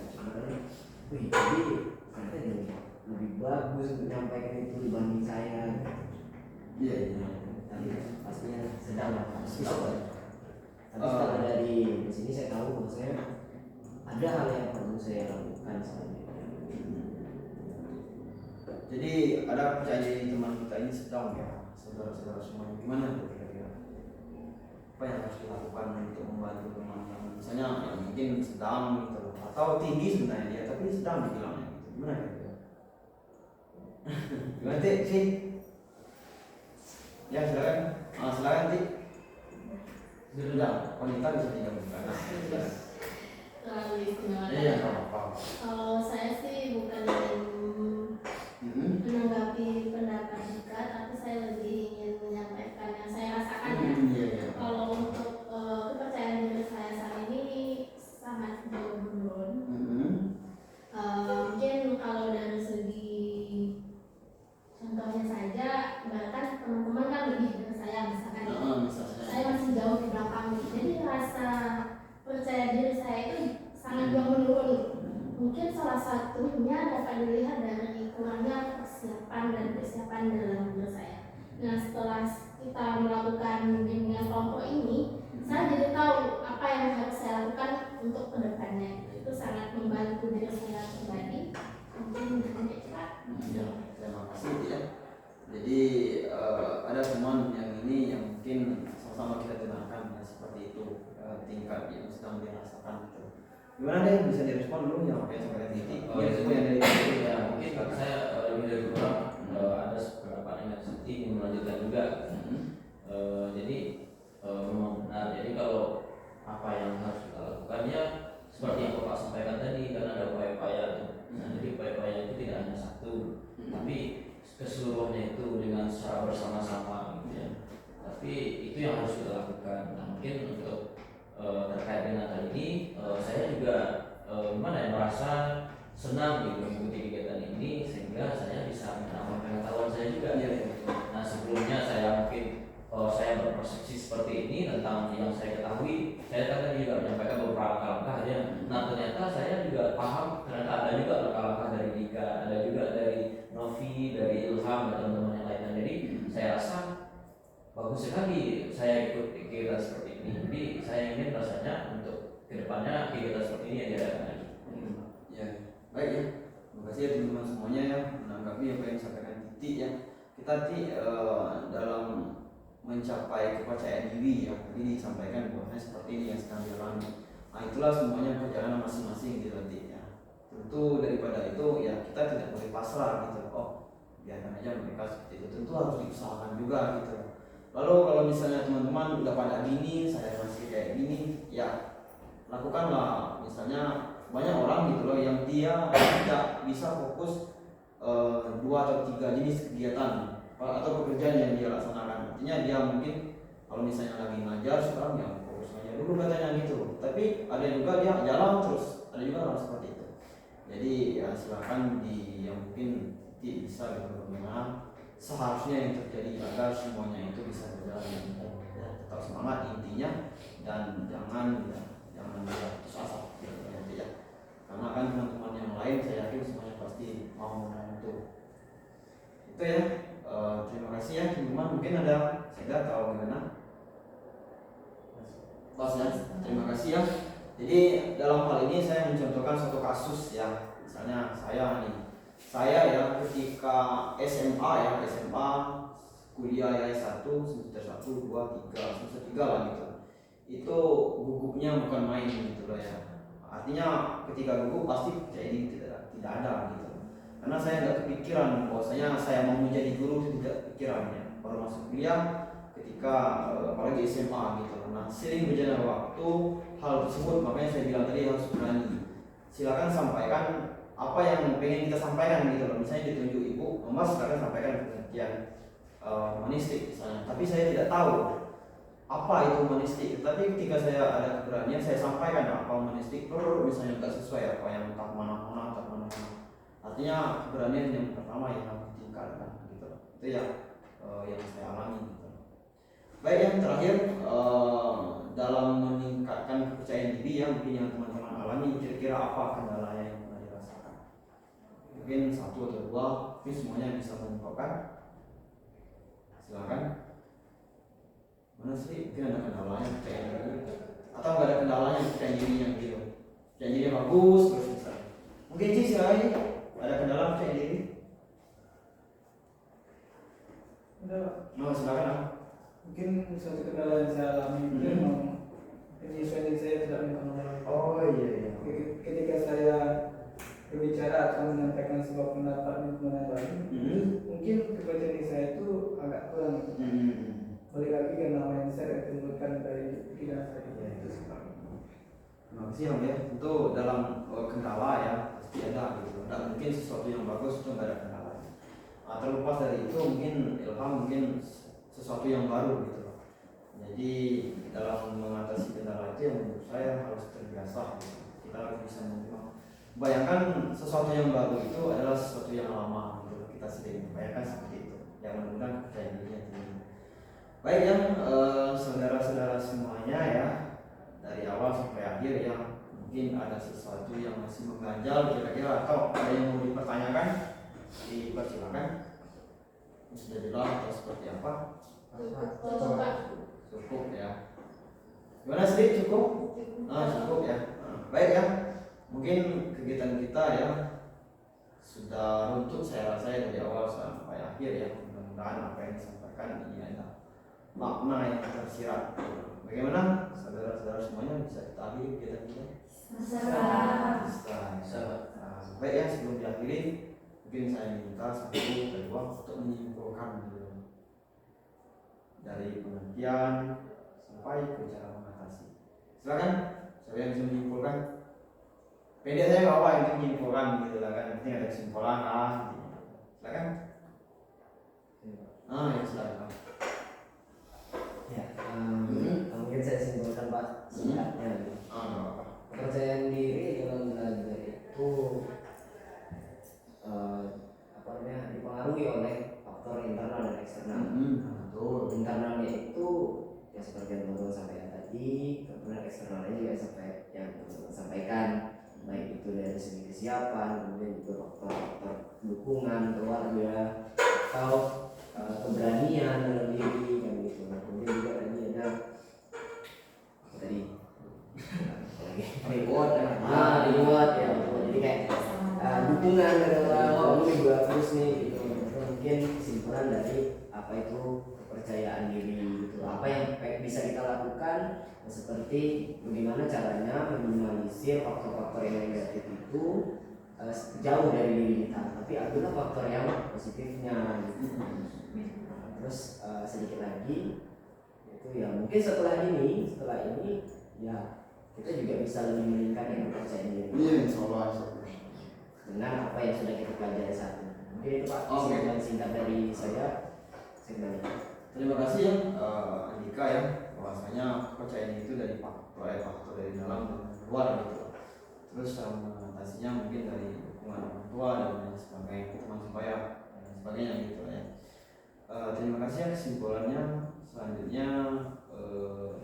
wih jadi ternyata dia lebih bagus untuk menyampaikan itu dibanding saya. Iya, iya. Tapi pastinya sedang lah Pak. Sedang. Tapi setelah dari sini saya tahu bahwasanya ada hal yang perlu saya lakukan selanjutnya. Jadi ada percaya diri teman kita ini sedang ya, saudara-saudara semuanya. Gimana tuh kira-kira? Apa yang harus dilakukan untuk membantu teman yang misalnya ya mungkin sedang gitu, atau tinggi sebenarnya dia, tapi sedang dibilangnya gitu. Gimana kira-kira? Gimana sih? Ya silakan. Silakan sih. Sudah, wanita bisa digabungkan. Nah, silakan. Terlalu istimewa. Iya, nggak apa-apa. Kalau saya sih bukan menanggapi pendapat Dika, tapi saya lebih ingin menyampaikan yang saya rasakan ya. Iya, iya. Kalau untuk kepercayaan diri saya saat ini sangat jauh menurun. Mungkin kalau dari segi contohnya saja, bahkan teman-teman kan lebih dari saya misalkan ya. Saya masih jauh di belakang, jadi rasa percaya diri saya itu sangat jauh menurun. Mungkin salah satunya dapat dilihat dari kurangnya persiapan dalam diri saya. Nah, setelah kita melakukan bimbingan kelompok ini, saya jadi tahu apa yang harus saya lakukan untuk kedepannya. Itu sangat membantu diri saya pribadi. Mungkin dengan cepat. Ya, terima kasih ya. Jadi ada teman yang ini yang mungkin sama-sama kita dengarkan ya, seperti itu tingkat yang sedang dirasakan gitu. Gimana deh, bisa direspon dulu yang pakai sampai titik. Oh, Respon yang dari titik. ya mungkin saya lebih dari kurang ada beberapa yang seperti ingin melanjutkan juga. Jadi memang benar. Jadi kalau apa yang harus kita lakukan ya seperti yang Bapak sampaikan tadi, karena ada upaya-upaya. Nah, jadi upaya-upaya itu tidak hanya satu, tapi keseluruhannya itu dengan secara bersama-sama gitu ya. Tapi itu yang harus kita lakukan. Nah, mungkin untuk terkait dengan hal ini saya juga merasa senang gitu mengikuti kegiatan ini sehingga saya bisa menambah pengetahuan saya juga. Nah, sebelumnya saya mungkin saya berpersepsi seperti ini tentang yang saya ketahui, saya tadi juga menyampaikan beberapa langkah ya. Nah, ternyata saya juga paham ternyata ada juga langkah-langkah dari Dika, ada juga dari Novi, dari Ilham dan teman-teman yang lainnya. Jadi saya rasa bagus sekali saya ikut kegiatan seperti ini. Jadi saya ingin rasanya untuk kedepannya kegiatan seperti ini diadakan lagi. Ya, baik ya. Terima kasih ya teman-teman semuanya ya menanggapi apa yang disampaikan Titi ya. Kita dalam mencapai kepercayaan diri yang tadi disampaikan bahwasanya seperti ini yang sedang dialami. Nah, itulah semuanya perjalanan masing-masing gitu nanti ya. Tentu daripada itu ya kita tidak boleh pasrah gitu. Oh, biarkan aja mereka seperti itu. Tentu harus diusahakan juga gitu. Lalu kalau misalnya teman-teman udah pada gini, saya masih kayak gini, ya lakukanlah. Misalnya banyak orang gitu loh yang dia tidak bisa fokus 2 atau 3 jenis kegiatan atau pekerjaan yang dia laksanakan. Artinya dia mungkin kalau misalnya lagi ngajar sekarang ya fokus ngajar dulu katanya gitu. Tapi ada juga dia jalan terus, ada juga orang seperti itu. Jadi ya silakan yang mungkin bisa gitu bagaimana seharusnya yang terjadi agar semuanya itu bisa berjalan dengan baik. Ya, tetap semangat intinya dan jangan putus asa gitu ya. Karena kan teman-teman yang lain saya yakin semuanya pasti mau membantu. Itu ya. Terima kasih ya teman-teman. Mungkin ada saya tahu gimana. Bosnya, terima kasih ya. Jadi dalam hal ini saya mencontohkan suatu kasus ya. Misalnya saya ya ketika SMA kuliah ya S1 semester 1, 2, 3 semester 3 lah gitu. Itu gugupnya bukan main gitu loh ya. Artinya ketika gugup pasti jadi tidak ada gitu. Karena saya nggak kepikiran bahwasanya saya mau menjadi guru, tidak pikirannya. Baru masuk kuliah ketika apalagi SMA gitu. Nah, sering berjalan waktu hal tersebut, makanya saya bilang tadi harus berani. Silakan sampaikan apa yang pengen kita sampaikan gitu loh. Misalnya ditunjuk ibu, Mas silakan sampaikan pengertian humanistik misalnya. Tapi saya tidak tahu apa itu humanistik. Tapi ketika saya ada keberanian, saya sampaikan apa humanistik. Misalnya nggak sesuai apa yang tak mana-mana. Artinya keberanian yang pertama yang harus ditingkatkan gitu loh. Itu ya yang saya alami gitu. Baik, yang terakhir dalam meningkatkan kepercayaan diri yang mungkin yang teman-teman alami, kira-kira apa kendala yang pernah dirasakan? Mungkin 1 atau 2, tapi semuanya bisa mengungkapkan. Silakan. Mana sih? Mungkin ada kendalanya percaya diri, atau nggak ada kendalanya percaya dirinya gitu. Percaya diri bagus terus misalnya. Mungkin sih silakan. Ada kendala percaya diri? Ada. Mau silakan. Mungkin suatu kendala yang saya alami itu memang penyesuaian saya tidak mempengaruhi. Oh iya. Ketika saya berbicara atau menyampaikan sebuah pendapat di lingkungan baru, mungkin kepercayaan diri saya itu agak kurang. Balik lagi karena mindset yang ditemukan dari pikiran saya. Ya, itu sekarang. Terima kasih Om ya. Itu dalam kendala ya pasti ada gitu. Tidak mungkin sesuatu yang bagus itu nggak ada kendala. Terlepas dari itu mungkin ilham mungkin sesuatu yang baru gitu. Jadi dalam mengatasi kendala itu yang menurut saya harus terbiasa gitu. Kita harus bisa menerima. Bayangkan sesuatu yang baru itu adalah sesuatu yang lama gitu. Kita sering bayangkan seperti itu. Yang mudah-mudahan kepercayaan diri yang tinggi. Baik yang saudara-saudara semuanya ya, dari awal sampai akhir ya, mungkin ada sesuatu yang masih mengganjal kira-kira atau ada yang mau dipertanyakan, dipersilakan. Sudah jelas atau seperti apa? Cukup ya. Gimana sih cukup? Cukup ya. Baik ya. Mungkin kegiatan kita ya sudah runtut saya rasa dari awal sampai akhir ya. Mudah-mudahan apa yang disampaikan ini ada makna yang tersirat. Bagaimana saudara-saudara semuanya bisa kita akhiri kegiatan kita? Bisa. Baik ya, sebelum diakhiri mungkin saya minta 1 atau 2 untuk menyimpulkan dulu dari pengertian sampai ke cara mengatasi. Silakan, siapa yang bisa menyimpulkan? Pendek saya nggak apa yang menyimpulkan gitu lah kan, penting ada kesimpulan lah. Silakan. Ya silakan. Ya, mungkin saya simpulkan Pak singkatnya. Kepercayaan diri dalam belajar itu dipengaruhi oleh faktor internal dan eksternal. Internalnya itu ya seperti yang teman-teman sampaikan tadi, kemudian eksternalnya juga sampai yang teman-teman sampaikan, baik itu dari segi kesiapan, kemudian juga faktor dukungan keluarga atau keberanian dalam diri kan gitu. Kemudian juga tadi ada apa tadi? Reward ya. Jadi kayak dukungan dari orang, kamu juga terus nih gitu. Mungkin kesimpulan dari apa itu kepercayaan diri gitu. Apa yang bisa kita lakukan, seperti bagaimana caranya meminimalisir faktor-faktor yang negatif itu jauh dari diri kita, tapi adalah faktor yang positifnya gitu. Terus sedikit lagi itu ya mungkin setelah ini ya kita juga bisa lebih meningkatkan kepercayaan diri. Iya, insyaallah. Dengan apa yang sudah kita pelajari saat ini. Mungkin itu Pak kesimpulan singkat dari saya. Terima kasih ya Andika ya, bahwasanya kepercayaan itu dari faktor dari dalam dan luar gitu. Terus mengatasinya mungkin dari dukungan orang tua dan lain sebagainya, teman sebaya dan sebagainya gitu ya. Terima kasih ya, kesimpulannya selanjutnya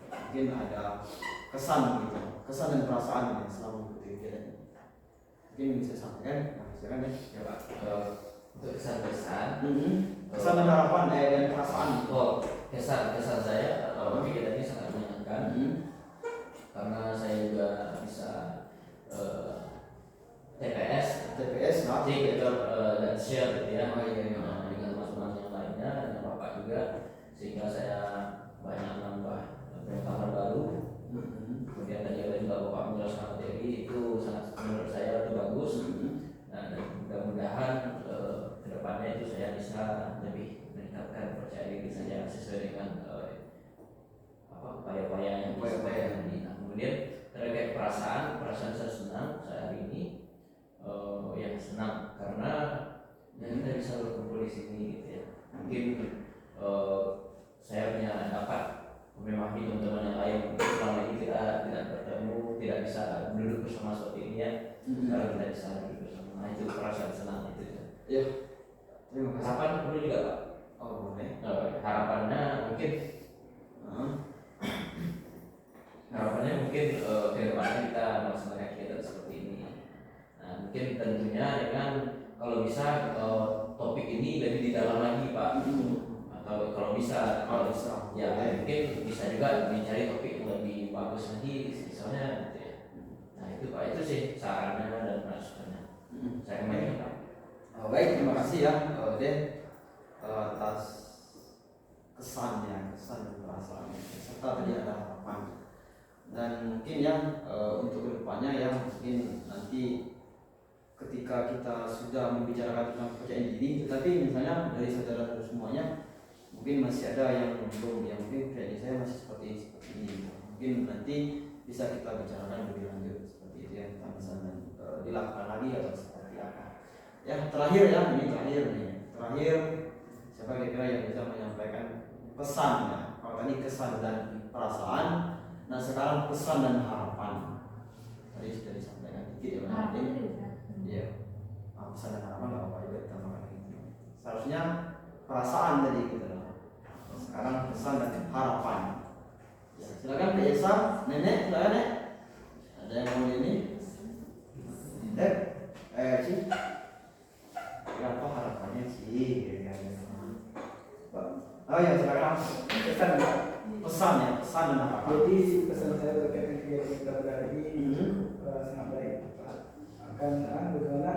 mungkin ada kesan gitu, kesan dan perasaan yang selama mengikuti kegiatan ini. Mungkin bisa sampaikan, silakan ya Pak. Untuk kesan-kesan, kesan dan harapan dan perasaan. Kesan saya kegiatan ini sangat menyenangkan. karena saya juga bisa TPS nah Twitter dan share gitu ya. Oh, iya. Nah, dengan teman-teman yang lainnya dengan Bapak juga, sehingga saya banyak nambah pengetahuan baru. Kemudian tadi ada juga Bapak menjelaskan materi itu sangat, menurut saya itu bagus. Nah, dan mudah-mudahan kedepannya itu saya bisa lebih meningkatkan percaya diri saya sesuai dengan upaya-upaya yang disampaikan tadi. Nah, kemudian terkait perasaan saya senang saya hari ini. Ya senang karena kita bisa berkumpul di sini gitu ya. Mungkin saya punya dapat memahami teman-teman yang lain mungkin selama ini kita tidak bertemu, tidak bisa duduk bersama seperti ini ya. Sekarang kita bisa duduk bersama. Nah, itu perasaan senang itu ya. Ya, terima kasih. Harapan perlu juga Pak. Oh boleh. Harapannya mungkin ke depannya kita melaksanakan kegiatan seperti ini. Nah, mungkin tentunya dengan kalau bisa topik ini lebih di dalam lagi Pak. Atau kalau bisa ya mungkin bisa juga mencari topik yang lebih bagus lagi misalnya gitu ya. Nah itu Pak, itu sih sarannya dan masukannya. Saya kembali Pak. Baik, terima kasih ya Den atas kesan dan perasaan serta tadi ada harapan. Dan mungkin yang untuk kedepannya ya mungkin nanti ketika kita sudah membicarakan tentang kepercayaan diri, tetapi misalnya dari saudara-saudara semuanya mungkin masih ada yang belum, yang mungkin kayak saya masih seperti ini. Mungkin nanti bisa kita bicarakan lebih lanjut seperti itu ya, kita misalnya dilakukan lagi atau seperti apa. Ya terakhir ya, ini terakhir siapa kira-kira yang bisa menyampaikan pesan ya? Kalau tadi kesan dan perasaan, nah sekarang pesan dan harapan. Tadi sudah disampaikan dikit ya. Harapan itu bisa. Iya. Pesan dan harapan nggak apa-apa juga kita makan gitu. Seharusnya perasaan tadi gitu loh. Sekarang pesan dan harapan. Ya, silakan Pak Esa, Nenek, silakan Nek. Ada yang mau ini? Cik. Berapa harapannya sih? Oh ya, silakan. Pesan dan harapan. Jadi pesan saya terkait dengan kegiatan kita pada hari ini sangat baik. Akan bagaimana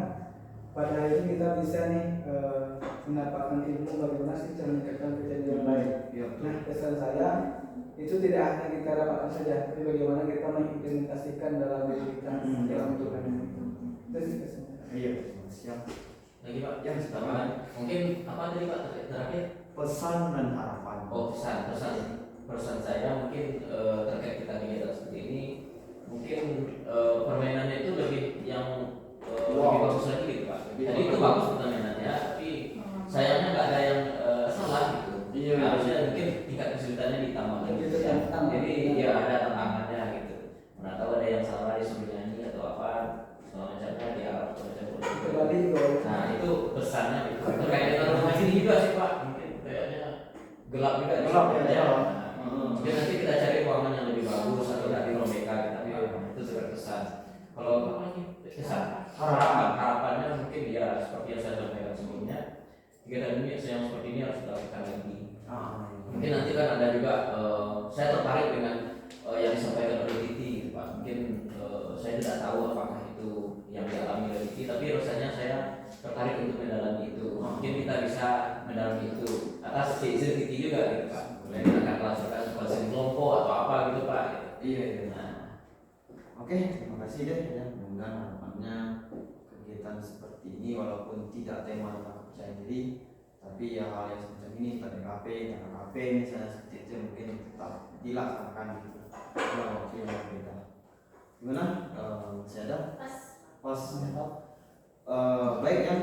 pada hari ini kita bisa nih mendapatkan ilmu bagaimana sih cara meningkatkan kejadian yang baik. Nah, pesan saya itu tidak hanya kita dapatkan saja, tapi bagaimana kita mengimplementasikan dalam diri kita dalam Tuhan. Itu sih pesan. Iya, siap. Lagi Pak, Yang tambahan. Mungkin apa tadi Pak terakhir? Pesan dan harapan. Oh pesan saya mungkin terkait kita kegiatan seperti ini, mungkin permainannya itu lebih yang lebih bagus lagi gitu Pak. Jadi itu bagus permainannya, tapi sayangnya nggak ada yang salah gitu. Iya. Harusnya mungkin tingkat kesulitannya ditambah lagi. Itu Ya. tantangan. Jadi ya ada tantangannya gitu. Mana tahu ada yang salah disuruh nyanyi atau apa segala macamnya dia Kembali juga. Nah itu pesannya itu terkait dengan rumah ini juga sih Pak. Mungkin kayaknya gelap juga. Gelap ya, ya. gelap. Mungkin nanti kita cari ruangan yang lebih bagus atau dari Romeka tapi itu sebagai pesan. Kalau apa lagi pesan harapannya mungkin ya seperti yang saya sampaikan sebelumnya, kegiatan ini yang seperti ini harus dilakukan lagi. Mungkin nanti kan ada juga saya tertarik dengan yang disampaikan oleh Titi gitu, Pak. Mungkin saya tidak tahu apakah itu yang dialami oleh Titi, tapi rasanya saya tertarik untuk mendalami itu. Mungkin kita bisa mendalami itu atas izin Titi juga gitu Pak. Boleh kita akan langsungkan seperti kelompok atau apa gitu Pak. Iya. Nah, Oke, terima kasih deh ya. Mudah-mudahan harapannya kegiatan seperti ini walaupun tidak tema tentang kepercayaan diri, tapi ya hal yang semacam ini PDKP, KKP misalnya seperti itu mungkin tetap dilaksanakan gitu. Dalam waktu yang berbeda. Gimana? Masih ada? Pas. Baik ya.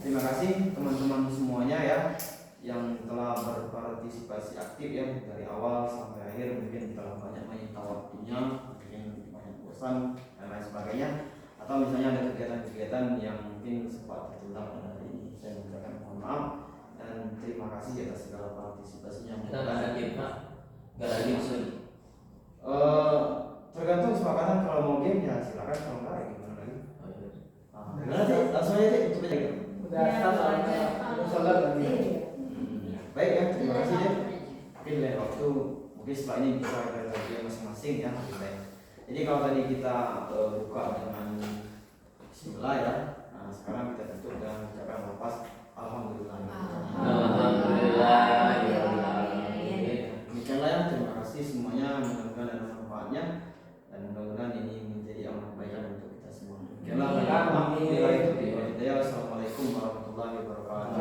Terima kasih teman-teman semuanya ya yang telah berpartisipasi aktif ya dari awal sampai akhir, mungkin telah banyak menyita waktunya, mungkin banyak bosan dan lain sebagainya, atau misalnya ada kegiatan-kegiatan yang mungkin sempat tertunda pada hari ini. Saya mengucapkan mohon maaf dan terima kasih atas segala partisipasinya. kita nggak ada game Pak, nggak ada game sorry. Tergantung kesepakatan, kalau mau game ya silakan, kalau enggak ya gimana lagi. Oh, iya. Gimana sih? Langsung aja deh, tutup aja gitu. Udah sholat lagi. Baik ya, terima kasih ya. Mungkin lain waktu, mungkin setelah ini bisa kita kerja masing-masing ya lebih baik. Jadi kalau tadi kita buka dengan Bismillah ya, nah sekarang kita tutup dengan ucapan lepas Alhamdulillah. Alhamdulillah ya Rabbil. Demikianlah ya, terima kasih semuanya, mudah-mudahan ada manfaatnya dan mudah-mudahan ini menjadi amal kebaikan untuk kita semua. Demikianlah, alhamdulillah itu. Assalamualaikum warahmatullahi wabarakatuh.